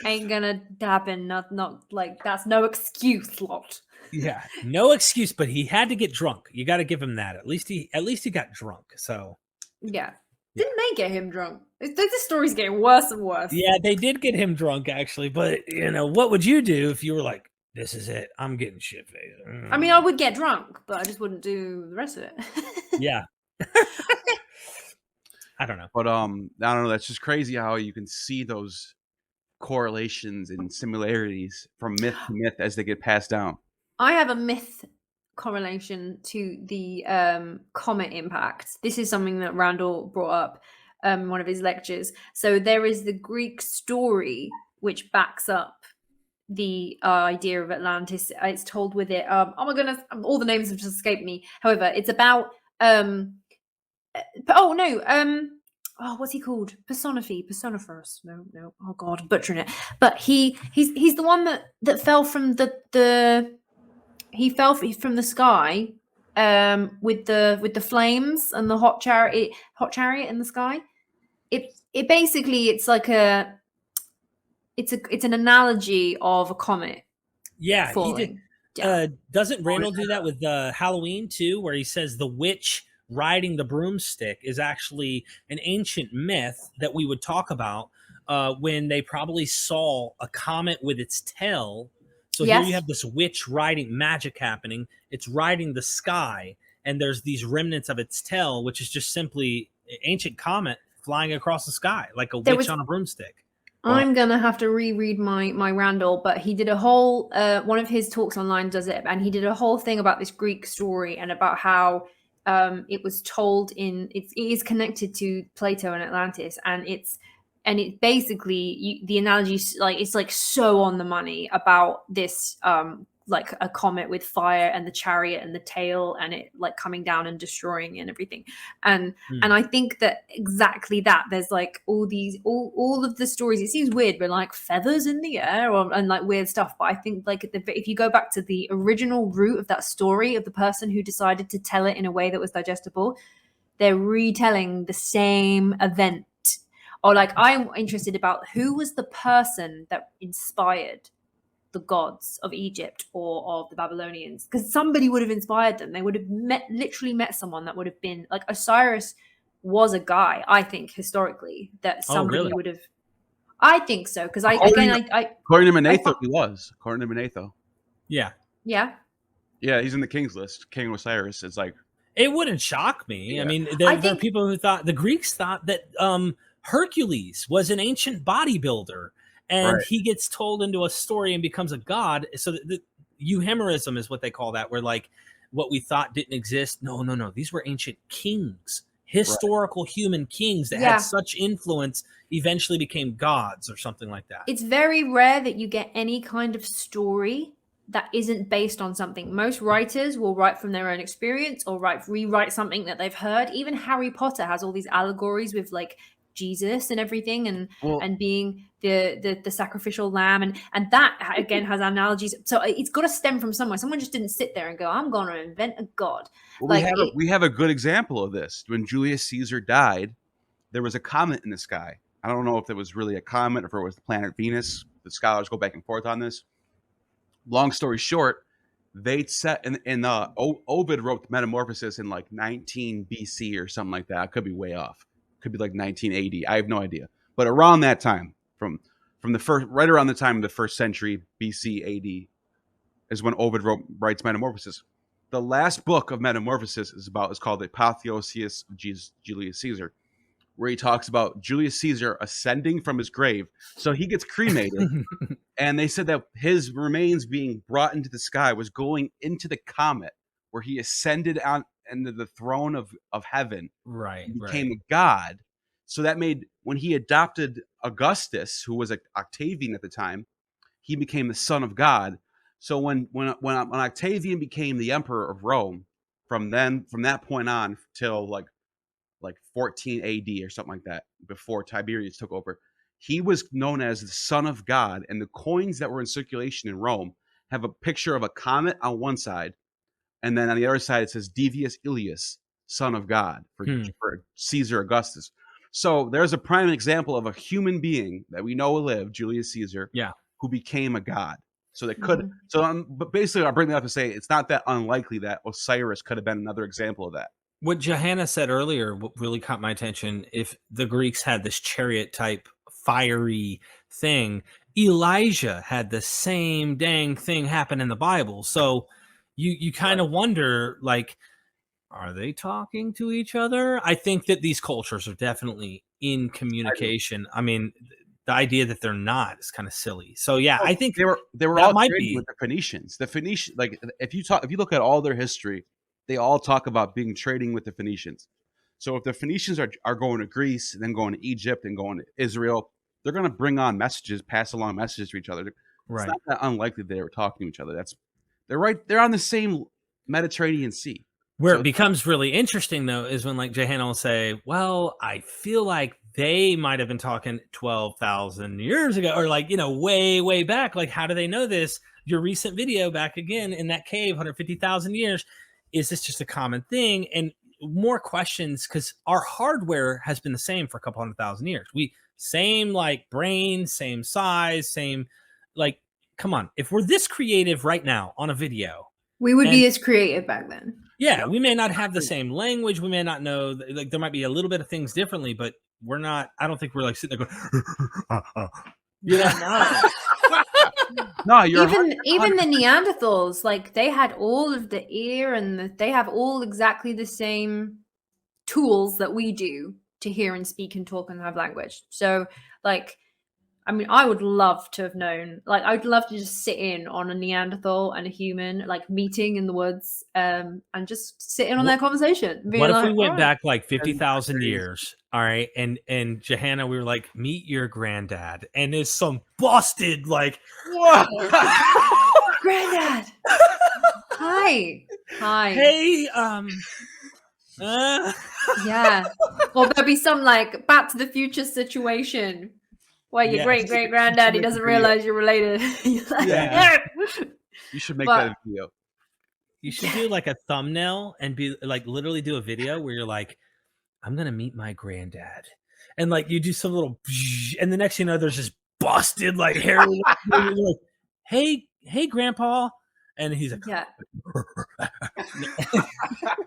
Speaker 2: ain't gonna happen. Not like that's no excuse, lot.
Speaker 1: Yeah, no excuse. But he had to get drunk. You got to give him that. At least he got drunk. So
Speaker 2: yeah. Didn't they get him drunk? This story's getting worse and worse.
Speaker 1: Yeah, they did get him drunk actually. But what would you do if you were like, this is it, I'm getting shit faced?
Speaker 2: I mean, I would get drunk, but I just wouldn't do the rest of it.
Speaker 1: Yeah. I don't know.
Speaker 3: But I don't know. That's just crazy how you can see those correlations and similarities from myth to myth as they get passed down.
Speaker 2: I have a myth correlation to the comet impact. This is something that Randall brought up in one of his lectures. So there is the Greek story which backs up the idea of Atlantis. It's told with it. Oh my goodness, all the names have just escaped me. However, it's about what's he called? Personiferous. No. Oh God, butchering it. But he's the one that fell from he fell from the sky with the flames and the hot chariot in the sky. It basically it's like it's an analogy of a comet.
Speaker 1: Yeah,
Speaker 2: falling.
Speaker 1: He did. Doesn't Randall do that with Halloween too, where he says the witch riding the broomstick is actually an ancient myth that we would talk about when they probably saw a comet with its tail. So Here you have this witch riding, magic happening. It's riding the sky, and there's these remnants of its tail, which is just simply an ancient comet flying across the sky like a witch on a broomstick.
Speaker 2: I'm gonna have to reread my Randall, but he did a whole one of his talks online does it, and he did a whole thing about this Greek story and about how it was told it is connected to Plato and Atlantis, and it basically the analogy it's like so on the money about this like a comet with fire and the chariot and the tail and it like coming down and destroying and everything. And I think that exactly that there's like all of the stories, it seems weird, but like feathers in the air and like weird stuff. But I think like if you go back to the original root of that story of the person who decided to tell it in a way that was digestible, they're retelling the same event. Or like I'm interested about who was the person that inspired the gods of Egypt or of the Babylonians, because somebody would have inspired them. They would have literally met someone that would have been like Osiris was a guy, I think, historically, that somebody would have. I think so, because according
Speaker 3: to Manetho, he was. According to Manetho.
Speaker 1: Yeah.
Speaker 2: Yeah.
Speaker 3: Yeah, he's in the king's list. King Osiris is like.
Speaker 1: It wouldn't shock me. Yeah. I mean, there are people who thought the Greeks thought that Hercules was an ancient bodybuilder. And he gets told into a story and becomes a god. So the euhemerism is what they call that, where like what we thought didn't exist. No. These were ancient kings, historical human kings that had such influence, eventually became gods or something like that.
Speaker 2: It's very rare that you get any kind of story that isn't based on something. Most writers will write from their own experience or rewrite something that they've heard. Even Harry Potter has all these allegories with like Jesus and everything and being the sacrificial lamb and that again has analogies. So it's got to stem from somewhere. Someone just didn't sit there and go, I'm going to invent a god.
Speaker 3: Well, we have a good example of this. When Julius Caesar died, there was a comet in the sky. I don't know if it was really a comet or if it was the planet Venus. The scholars go back and forth on this. Long story short, they set in Ovid wrote Metamorphosis in like 19 BC or something like that. I could be way off. Could be like 1980. I have no idea. But around that time, from the first, right around the time of the first century BC AD, is when Ovid writes Metamorphosis. The last book of Metamorphosis is called the Apotheosis of Julius Caesar, where he talks about Julius Caesar ascending from his grave. So he gets cremated, and they said that his remains being brought into the sky was going into the comet, where he ascended on into the throne of heaven.
Speaker 1: Right.
Speaker 3: He became a god. So that made, when he adopted Augustus, who was Octavian at the time, he became the son of God. So when Octavian became the emperor of Rome, from that point on till like 14 AD or something like that, before Tiberius took over, he was known as the son of God. And the coins that were in circulation in Rome have a picture of a comet on one side, and then on the other side it says Divius Ilius, son of God, for Caesar Augustus. So there's a prime example of a human being that we know lived, Julius Caesar, who became a god. So they could. But basically, I bring that up to say it's not that unlikely that Osiris could have been another example of that.
Speaker 1: What Jahannah said earlier, what really caught my attention, if the Greeks had this chariot type fiery thing, Elijah had the same dang thing happen in the Bible. So you kind of wonder, like, are they talking to each other? I think that these cultures are definitely in communication. I mean, the idea that they're not is kind of silly. So yeah, I think
Speaker 3: they were all trading with the Phoenicians. The Phoenicians, like if you look at all their history, they all talk about trading with the Phoenicians. So if the Phoenicians are going to Greece and then going to Egypt and going to Israel, they're going to bring on messages, pass along messages to each other. It's not that unlikely they were talking to each other. They're on the same Mediterranean Sea.
Speaker 1: Where it becomes really interesting, though, is when like Jahannah will say, well, I feel like they might have been talking 12,000 years ago, or like, way, way back. Like, how do they know this? Your recent video back again in that cave, 150,000 years. Is this just a common thing? And more questions, because our hardware has been the same for a couple 100,000 years. Same like brain, same size, same, like, come on. If we're this creative right now on a video,
Speaker 2: we would be as creative back then.
Speaker 1: Yeah, we may not have the same language. We may not know, like, there might be a little bit of things differently, but we're not, I don't think we're like sitting there going,
Speaker 3: No,
Speaker 2: even the Neanderthals, like they had all of the ear and they have all exactly the same tools that we do to hear and speak and talk and have language. So like, I mean, I would love to have known, like, I'd love to just sit in on a Neanderthal and a human, like meeting in the woods, and just sit in on their conversation.
Speaker 1: What if we went back like 50,000 years? All right. And Jahannah, we were like, meet your granddad. And there's some busted, like,
Speaker 2: granddad. Hi.
Speaker 1: Hey,
Speaker 2: yeah. Or there'll be some like Back to the Future situation. Where your great-great-granddaddy doesn't realize you're related.
Speaker 3: You should make that a video.
Speaker 1: You should do like a thumbnail and be like, literally do a video where you're like, I'm going to meet my granddad. And like, you do some little, and the next thing you know, there's this busted, like, hair. Like, hey, grandpa. And he's like,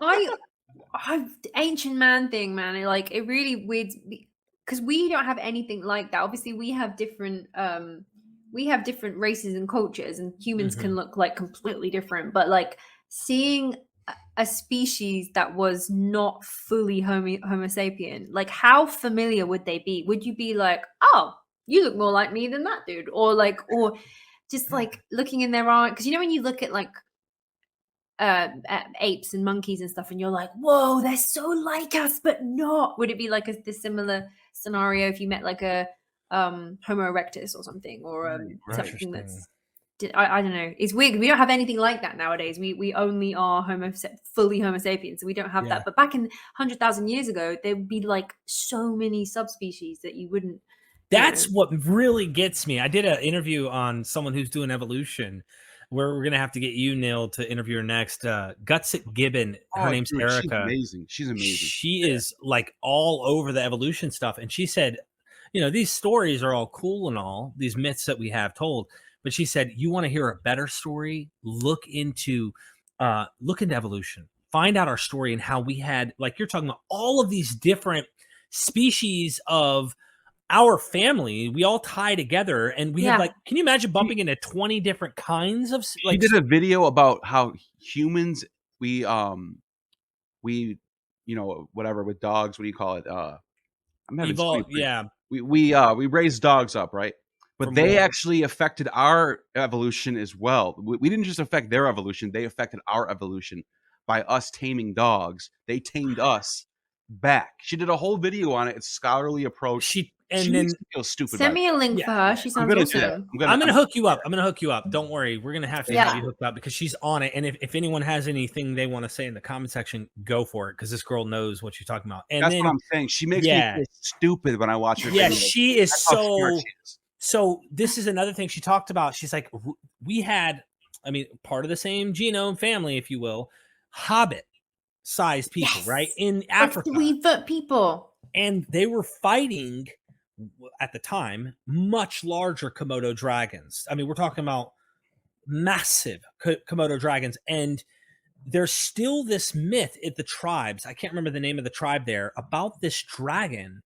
Speaker 2: I ancient man thing, man. It really weird. Because we don't have anything like that. Obviously, we have different races and cultures, and humans can look like completely different. But like seeing a species that was not fully Homo sapien, like how familiar would they be? Would you be like, oh, you look more like me than that dude, or just like looking in their eye? Because when you look at like at apes and monkeys and stuff, and you're like, whoa, they're so like us, but not. Would it be like a similar scenario if you met like a Homo erectus or something, or something that's I don't know. It's weird. We don't have anything like that nowadays. We only are fully Homo sapiens, so we don't have that. But back in 100,000 years ago, there would be like so many subspecies that you wouldn't.
Speaker 1: That's what really gets me. I did an interview on someone who's doing evolution, where we're gonna have to get you, Neil, to interview her next. Gutsit Gibbon. Her name's Erica.
Speaker 3: She's amazing.
Speaker 1: She is like all over the evolution stuff. And she said, these stories are all cool and all, these myths that we have told. But she said, you want to hear a better story? Look into evolution. Find out our story and how we had, like you're talking about, all of these different species of our family. We all tie together, and we have like, can you imagine bumping into 20 different kinds of like?
Speaker 3: She did a video about how humans, we whatever with dogs, what do you call it? I'm having
Speaker 1: evolved, yeah.
Speaker 3: We raised dogs up, right? But they actually affected our evolution as well. We didn't just affect their evolution; they affected our evolution by us taming dogs. They tamed us back. She did a whole video on it. It's scholarly approach. She makes me feel stupid.
Speaker 2: Send me a link for her. She sounds awesome.
Speaker 1: I'm gonna hook you up. I'm gonna hook you up. Don't worry. We're gonna have to have you hooked up because she's on it. And if anyone has anything they want to say in the comment section, go for it because this girl knows what she's talking about. And
Speaker 3: that's what I'm saying. She makes me feel stupid when I watch her.
Speaker 1: Yeah, she is so. So this is another thing she talked about. She's like, we had, part of the same genome family, if you will, hobbit-sized people, right, in Africa.
Speaker 2: 3-foot people.
Speaker 1: And they were fighting, at the time, much larger Komodo dragons. We're talking about massive Komodo dragons. And there's still this myth at the tribes, I can't remember the name of the tribe there, about this dragon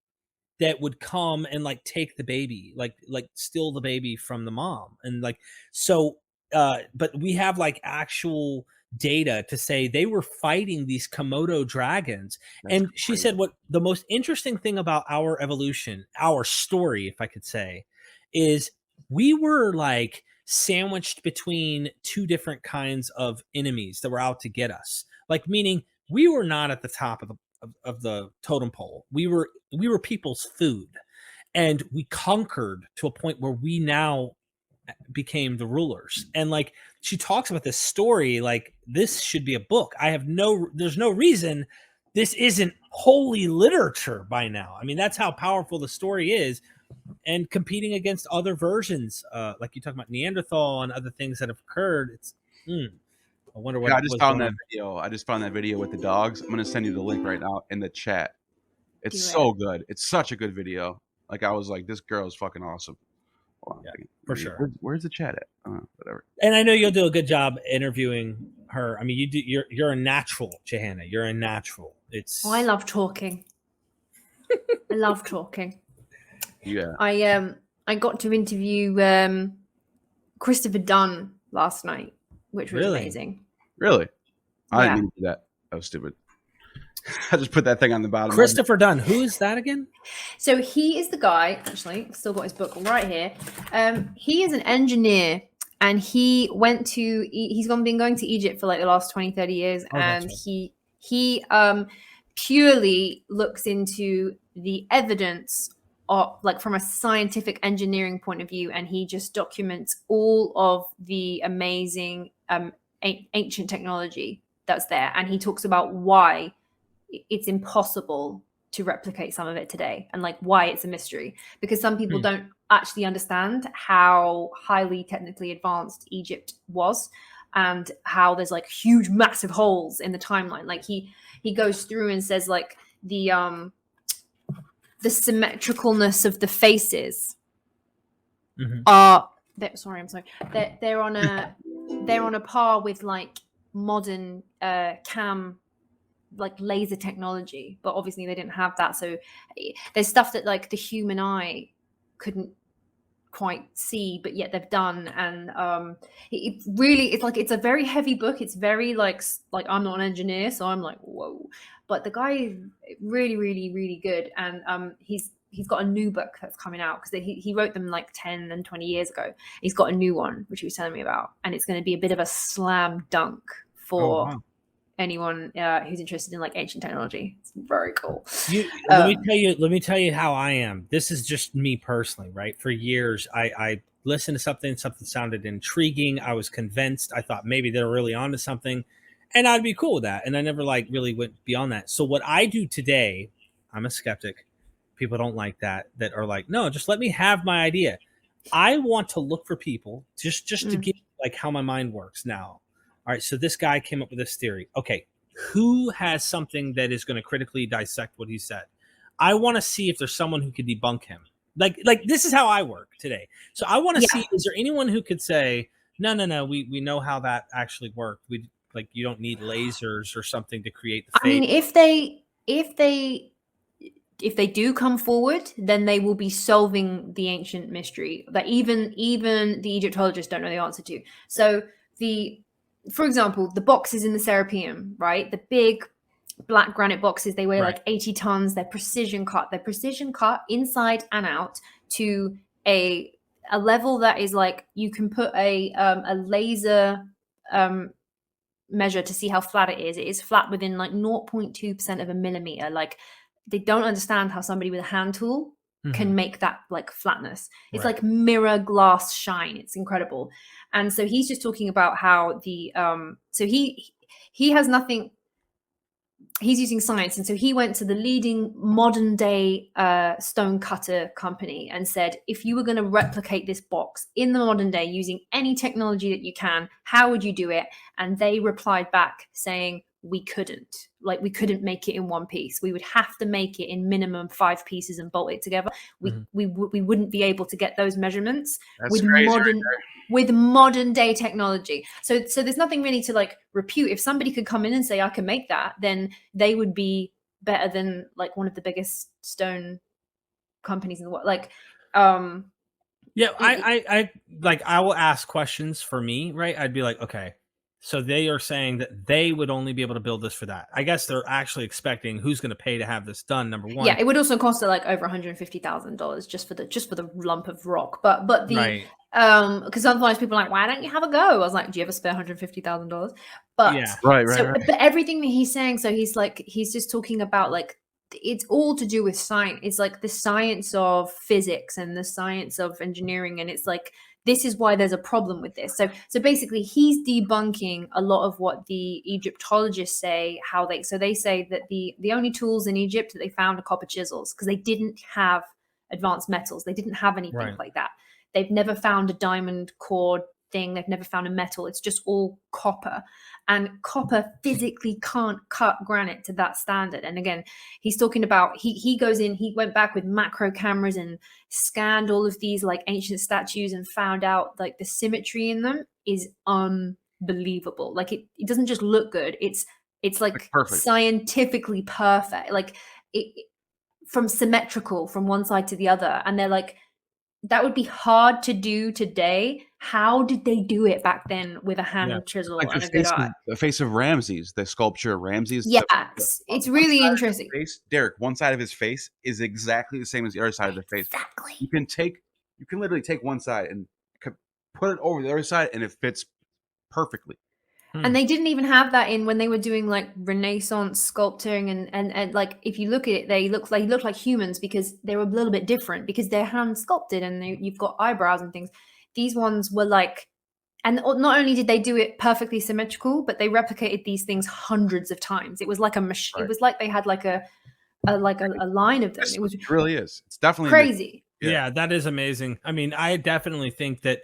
Speaker 1: that would come and like take the baby, like steal the baby from the mom. And but we have like actual data to say they were fighting these Komodo dragons. That's and she said what the most interesting thing about our evolution, our story, if I could say, is we were like sandwiched between two different kinds of enemies that were out to get us. Like, meaning we were not at the top of the totem pole. We were people's food, and we conquered to a point where we now became the rulers. And like she talks about this story, like this should be a book. There's no reason this isn't holy literature by now. That's how powerful the story is, and competing against other versions, like you talk about Neanderthal and other things that have occurred. It's I wonder what.
Speaker 3: I just found that video. I just found that video with the dogs. I'm going to send you the link right now in the chat. It's so good. It's such a good video. Like, I was like, this girl is fucking awesome.
Speaker 1: For sure.
Speaker 3: Where's the chat at? Whatever.
Speaker 1: And I know you'll do a good job interviewing her. You're a natural, Jahannah. You're a natural.
Speaker 2: I love talking. I love talking.
Speaker 3: Yeah.
Speaker 2: I got to interview Christopher Dunn last night, which was amazing.
Speaker 3: Really? I didn't even do that. That was stupid. I just put that thing on the bottom.
Speaker 1: Christopher Dunn. Who is that again?
Speaker 2: So he is the guy, actually, I've still got his book right here. He is an engineer, and he's been going to Egypt for like the last 20, 30 years. And he purely looks into the evidence of, like, from a scientific engineering point of view. And he just documents all of the amazing ancient technology that's there. And he talks about why it's impossible to replicate some of it today, and like why it's a mystery, because some people don't actually understand how highly technically advanced Egypt was, and how there's like huge massive holes in the timeline. Like he goes through and says like the symmetricalness of the faces are they're on a par with like modern cam, like laser technology, but obviously they didn't have that. So there's stuff that like the human eye couldn't quite see, but yet they've done. And it's a very heavy book. It's very like I'm not an engineer, so I'm like, whoa, but the guy is really, really, really good. And he's got a new book that's coming out, because he wrote them like 10 and 20 years ago. He's got a new one, which he was telling me about, and it's going to be a bit of a slam dunk for anyone who's interested in like ancient technology. It's very cool.
Speaker 1: Let me tell you how I am. This is just me personally, right? For years, I listened to something sounded intriguing. I was convinced. I thought maybe they're really onto something, and I'd be cool with that. And I never like really went beyond that. So what I do today, I'm a skeptic. People don't like that are like, no, just let me have my idea. I want to look for people just to get like how my mind works now. All right, so this guy came up with this theory. Okay, who has something that is going to critically dissect what he said? I want to see if there's someone who could debunk him. Like this is how I work today. So I want to see, is there anyone who could say, no, we know how that actually worked. You don't need lasers or something to create the fake.
Speaker 2: I mean, if they if they do come forward, then they will be solving the ancient mystery that even the Egyptologists don't know the answer to. So for example, the boxes in the Serapeum, right? The big black granite boxes, they weigh like 80 tons. They're precision cut. They're precision cut inside and out to a level that is like you can put a laser measure to see how flat it is. It is flat within like 0.2% of a millimeter. Like they don't understand how somebody with a hand tool can make that like flatness. It's like mirror glass shine. It's incredible. And so he's just talking about how the so he has nothing. He's using science, and so he went to the leading modern day stone cutter company and said, if you were going to replicate this box in the modern day using any technology that you can, how would you do it? And they replied back saying, we couldn't make it in one piece. We would have to make it in minimum 5 pieces and bolt it together. We wouldn't be able to get those measurements with modern day technology. So there's nothing really to like repute. If somebody could come in and say, I can make that, then they would be better than like one of the biggest stone companies in the world. Like,
Speaker 1: I will ask questions for me, right? I'd be like, okay, so they are saying that they would only be able to build this for that. I guess they're actually expecting who's going to pay to have this done. Number one,
Speaker 2: yeah, it would also cost like over $150,000 just for the lump of rock. But the because sometimes people are like, why don't you have a go? I was like, do you ever spare $150,000? But
Speaker 1: yeah,
Speaker 3: right.
Speaker 2: But everything that he's saying, so he's just talking about like it's all to do with science. It's like the science of physics and the science of engineering, and it's like this is why there's a problem with this. So basically, he's debunking a lot of what the Egyptologists say. They say that the only tools in Egypt that they found are copper chisels because they didn't have advanced metals. They didn't have anything like that. They've never found a diamond core thing. They've never found a metal. It's just all copper. And copper physically can't cut granite to that standard. And again, he's talking about, he went back with macro cameras and scanned all of these like ancient statues and found out like the symmetry in them is unbelievable. Like it doesn't just look good. It's like
Speaker 3: perfect.
Speaker 2: Scientifically perfect. Like it from symmetrical from one side to the other. And they're like, that would be hard to do today. How did they do it back then with a hand chisel
Speaker 3: like
Speaker 2: and a good eye?
Speaker 3: The face of Ramses, the sculpture of Ramses.
Speaker 2: Yeah, it's really interesting.
Speaker 3: Derek, one side of his face is exactly the same as the other side of the face.
Speaker 2: Exactly.
Speaker 3: You can literally take one side and put it over the other side, and it fits perfectly.
Speaker 2: And they didn't even have that in when they were doing like Renaissance sculpting and like if you look at it, they look like humans because they were a little bit different because they're hand sculpted and you've got eyebrows and things. These ones were like, and not only did they do it perfectly symmetrical, but they replicated these things hundreds of times. It was like a machine. It was like they had like a line of them. It
Speaker 3: really is. It's definitely
Speaker 2: crazy.
Speaker 1: Yeah, that is amazing. I mean, I definitely think that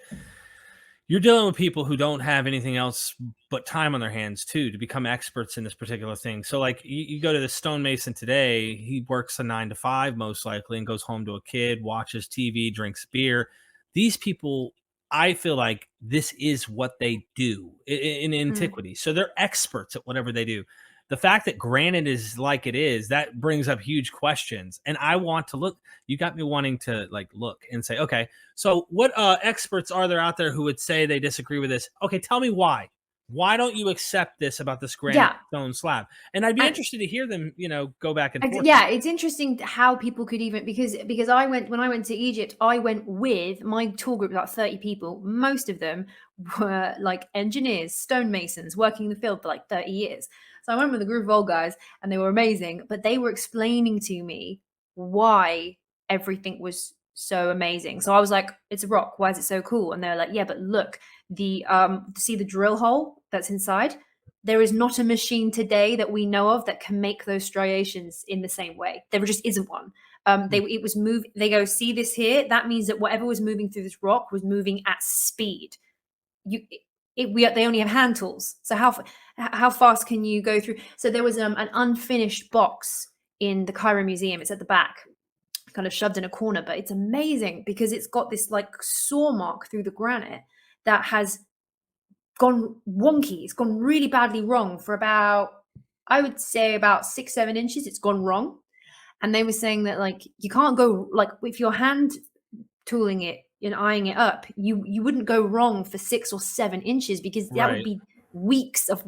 Speaker 1: you're dealing with people who don't have anything else but time on their hands too to become experts in this particular thing. So like you go to the stonemason today, he works a 9 to 5 most likely and goes home to a kid, watches TV, drinks beer. These people, I feel like this is what they do in antiquity. So they're experts at whatever they do. The fact that granite is like it is, that brings up huge questions. And I want to look, you got me wanting to like look and say, okay, so what experts are there out there who would say they disagree with this? Okay, tell me why. Why don't you accept this about this granite stone slab? And I'd be interested to hear them, go back and forth.
Speaker 2: Yeah, it's interesting how people could even, because when I went to Egypt, I went with my tour group, about 30 people. Most of them were like engineers, stonemasons, working in the field for like 30 years. So I went with a group of old guys and they were amazing, but they were explaining to me why everything was so amazing. So I was like, it's a rock. Why is it so cool? And they're like, yeah, but look, see the drill hole that's inside? There is not a machine today that we know of that can make those striations in the same way. There just isn't one. They go, see this here? That means that whatever was moving through this rock was moving at speed. They only have hand tools. So how fast can you go through? So there was an unfinished box in the Cairo Museum. It's at the back, kind of shoved in a corner, but it's amazing because it's got this like saw mark through the granite that has gone wonky. It's gone really badly wrong for about, I would say about 6-7 inches. It's gone wrong. and they were saying that like you can't go like if you're hand tooling it and eyeing it up, you wouldn't go wrong for 6 or 7 inches, because that would be weeks of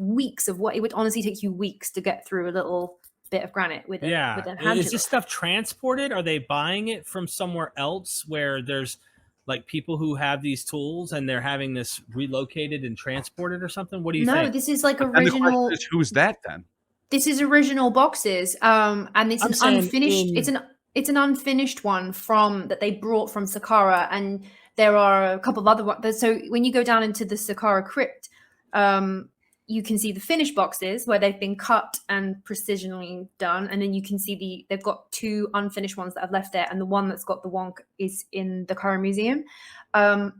Speaker 2: what it would honestly take you weeks to get through a little bit of granite with a hand
Speaker 1: Is
Speaker 2: tool.
Speaker 1: this stuff transported? Are they buying it from somewhere else where there's like people who have these tools and they're having this relocated and transported or something? What do you think?
Speaker 2: No, this is like original.
Speaker 3: Who's that then?
Speaker 2: This is original boxes, and it's an unfinished. It's an unfinished one that they brought from Saqqara, and there are a couple of other ones. So when you go down into the Saqqara crypt, you can see the finished boxes where they've been cut and precisionally done, and then you can see they've got 2 unfinished ones that I've left there, and the one that's got the wonk is in the Cairo Museum. So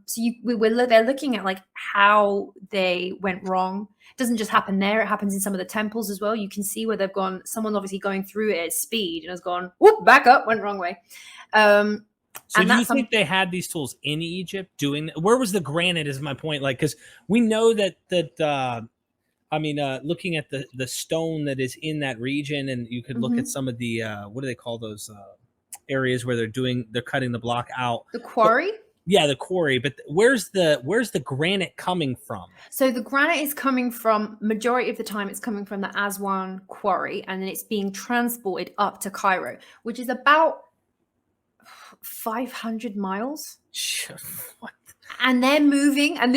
Speaker 2: they're looking at like how they went wrong. It doesn't just happen there; it happens in some of the temples as well. You can see where they've gone. Someone's obviously going through it at speed and has gone, whoop, back up, went wrong way. So
Speaker 1: do you think they had these tools in Egypt doing? Where was the granite? Is my point. Like, because we know that looking at the stone that is in that region, and you could look at some of the what do they call those areas where they're cutting the block out?
Speaker 2: The quarry.
Speaker 1: The quarry. But where's the granite coming from? So
Speaker 2: the granite is coming from, majority of the time, it's coming from the Aswan quarry, and then it's being transported up to Cairo, which is about 500 miles.
Speaker 1: What?
Speaker 2: And they're moving, some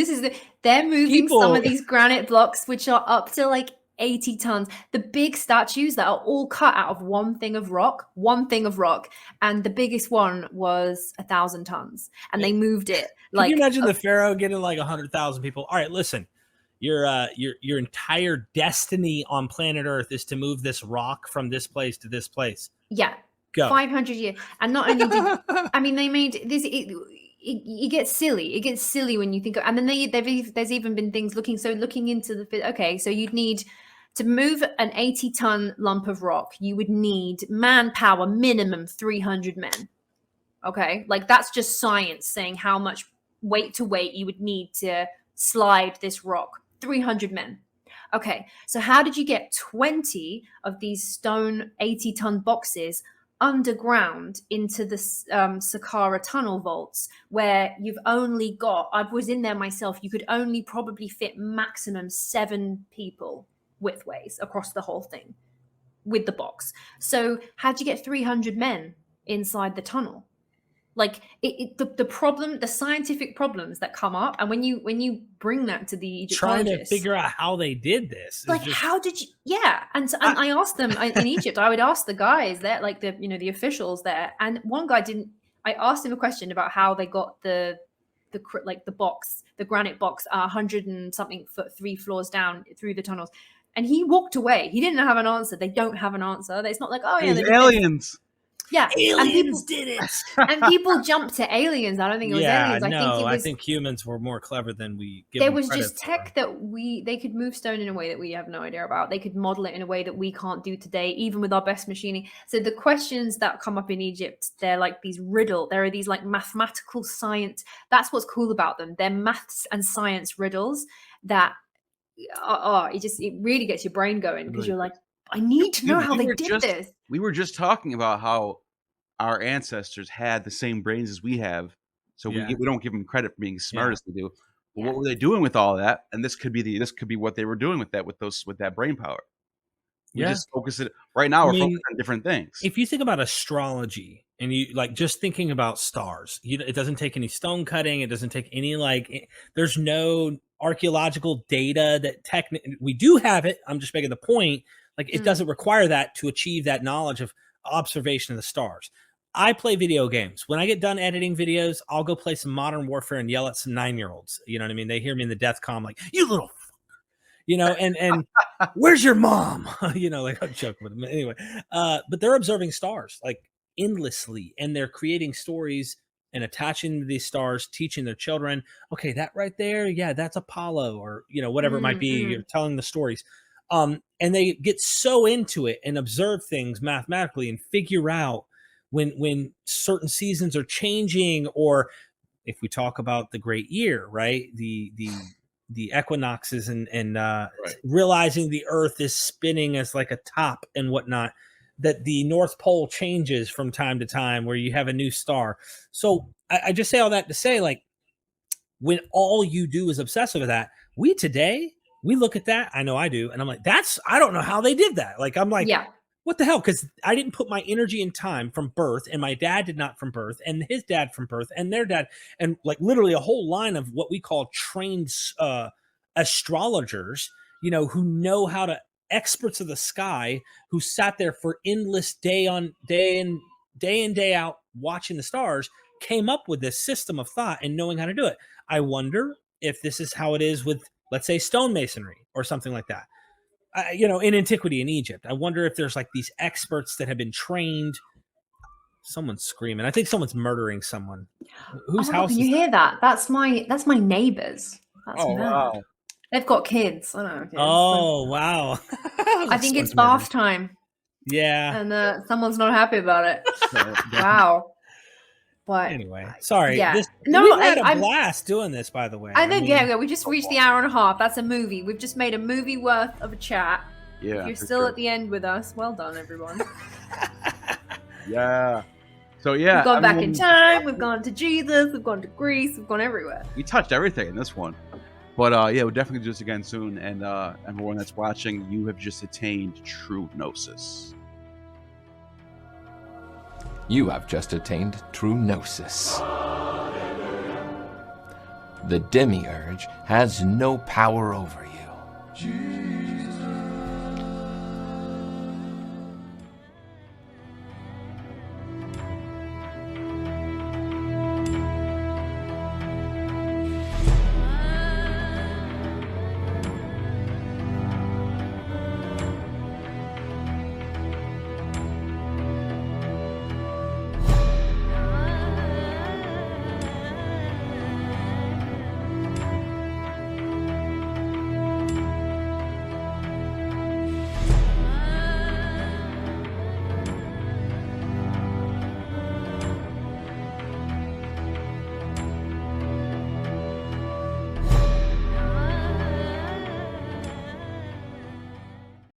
Speaker 2: of these granite blocks, which are up to like 80 tons. The big statues that are all cut out of one thing of rock, and the biggest one was 1,000 tons, and they moved it.
Speaker 1: Can you imagine the pharaoh getting like 100,000 people? All right, listen, your entire destiny on planet Earth is to move this rock from this place to this place.
Speaker 2: Yeah,
Speaker 1: go
Speaker 2: 500 years, and not only did they made this. It gets silly. It gets silly when you think of, and then there's even been things looking into the, okay, so you'd need to move an 80-ton lump of rock, you would need manpower, minimum 300 men. Okay, like that's just science saying how much weight to weight you would need to slide this rock. 300 men. Okay, so how did you get 20 of these stone 80-ton boxes underground into the Saqqara tunnel vaults, where you've only got, I was in there myself, you could only probably fit maximum 7 people widthways across the whole thing with the box. So how'd you get 300 men inside the tunnel? Like the scientific problems that come up, and when you bring that to the Egyptologists,
Speaker 1: trying to figure out how they did this,
Speaker 2: like how did you? Yeah, and I asked them in Egypt. I would ask the guys there, like the officials there, and one guy didn't. I asked him a question about how they got the box, the granite box, 100 and something foot, 3 floors down through the tunnels, and he walked away. He didn't have an answer. They don't have an answer. It's not like, oh yeah,
Speaker 3: they're aliens.
Speaker 2: Yeah,
Speaker 1: aliens did it,
Speaker 2: and people jumped to aliens. I don't think it was aliens.
Speaker 1: I think humans were more clever than we give
Speaker 2: there
Speaker 1: them
Speaker 2: was
Speaker 1: credit
Speaker 2: just tech
Speaker 1: for.
Speaker 2: that they could move stone in a way that we have no idea about. They could model it in a way that we can't do today, even with our best machining. So the questions that come up in Egypt, they're like these riddle. There are these like mathematical science. That's what's cool about them. They're maths and science riddles that it really gets your brain going, because you're like, I need to know how they did this.
Speaker 3: We were just talking about how our ancestors had the same brains as we have, so we don't give them credit for being smart as they do. But what were they doing with all of that? And this could be what they were doing with that brain power. We just focus it right now. We're focusing on different things.
Speaker 1: If you think about astrology and you like just thinking about stars, it doesn't take any stone cutting. It doesn't take any there's no archaeological data that we do have it. I'm just making the point. It doesn't require that to achieve that knowledge of observation of the stars. I play video games. When I get done editing videos, I'll go play some Modern Warfare and yell at some 9-year-olds. You know what I mean? They hear me in the death comm like, you little fucker. And where's your mom? I'm joking with them. Anyway, but they're observing stars endlessly, and they're creating stories and attaching to these stars, teaching their children, okay, that right there, yeah, that's Apollo, or whatever it might be. You're telling the stories. And they get so into it and observe things mathematically and figure out when certain seasons are changing, or if we talk about the great year, right? The equinoxes and realizing the earth is spinning as like a top and whatnot. that the North Pole changes from time to time, where you have a new star. So I just say all that to say, like, when all you do is obsess over that, we look at that. I know I do. And I'm like, I don't know how they did that. Like, I'm like,
Speaker 2: Yeah.
Speaker 1: what the hell? Because I didn't put my energy and time from birth, and my dad did not from birth, and his dad from birth, and their dad, and like literally a whole line of what we call trained astrologers, who know how to, experts of the sky, who sat there for endless day in, day out watching the stars, came up with this system of thought and knowing how to do it. I wonder if this is how it is with, let's say, stonemasonry or something like that. In antiquity in Egypt, I wonder if there's like these experts that have been trained. Someone's screaming. I think someone's murdering someone. Whose house?
Speaker 2: Can you hear that? That's my neighbors. That's mad.
Speaker 3: Wow.
Speaker 2: They've got kids. I don't know. Kids.
Speaker 1: Oh, wow.
Speaker 2: I think it's bath time.
Speaker 1: Yeah.
Speaker 2: And someone's not happy about it. Wow. But
Speaker 1: anyway, sorry.
Speaker 2: Yeah.
Speaker 1: We had a blast doing this, by the way.
Speaker 2: I think, we just reached the hour and a half. That's a movie. We've just made a movie worth of a chat.
Speaker 3: Yeah.
Speaker 2: If you're still at the end with us, well done, everyone.
Speaker 3: Yeah. So, yeah.
Speaker 2: We've gone back in time. We've gone to Jesus. We've gone to Greece. We've gone everywhere.
Speaker 3: We touched everything in this one. But, we'll definitely do this again soon. And everyone that's watching, you have just attained true Gnosis.
Speaker 4: You have just attained true Gnosis. The demiurge has no power over you.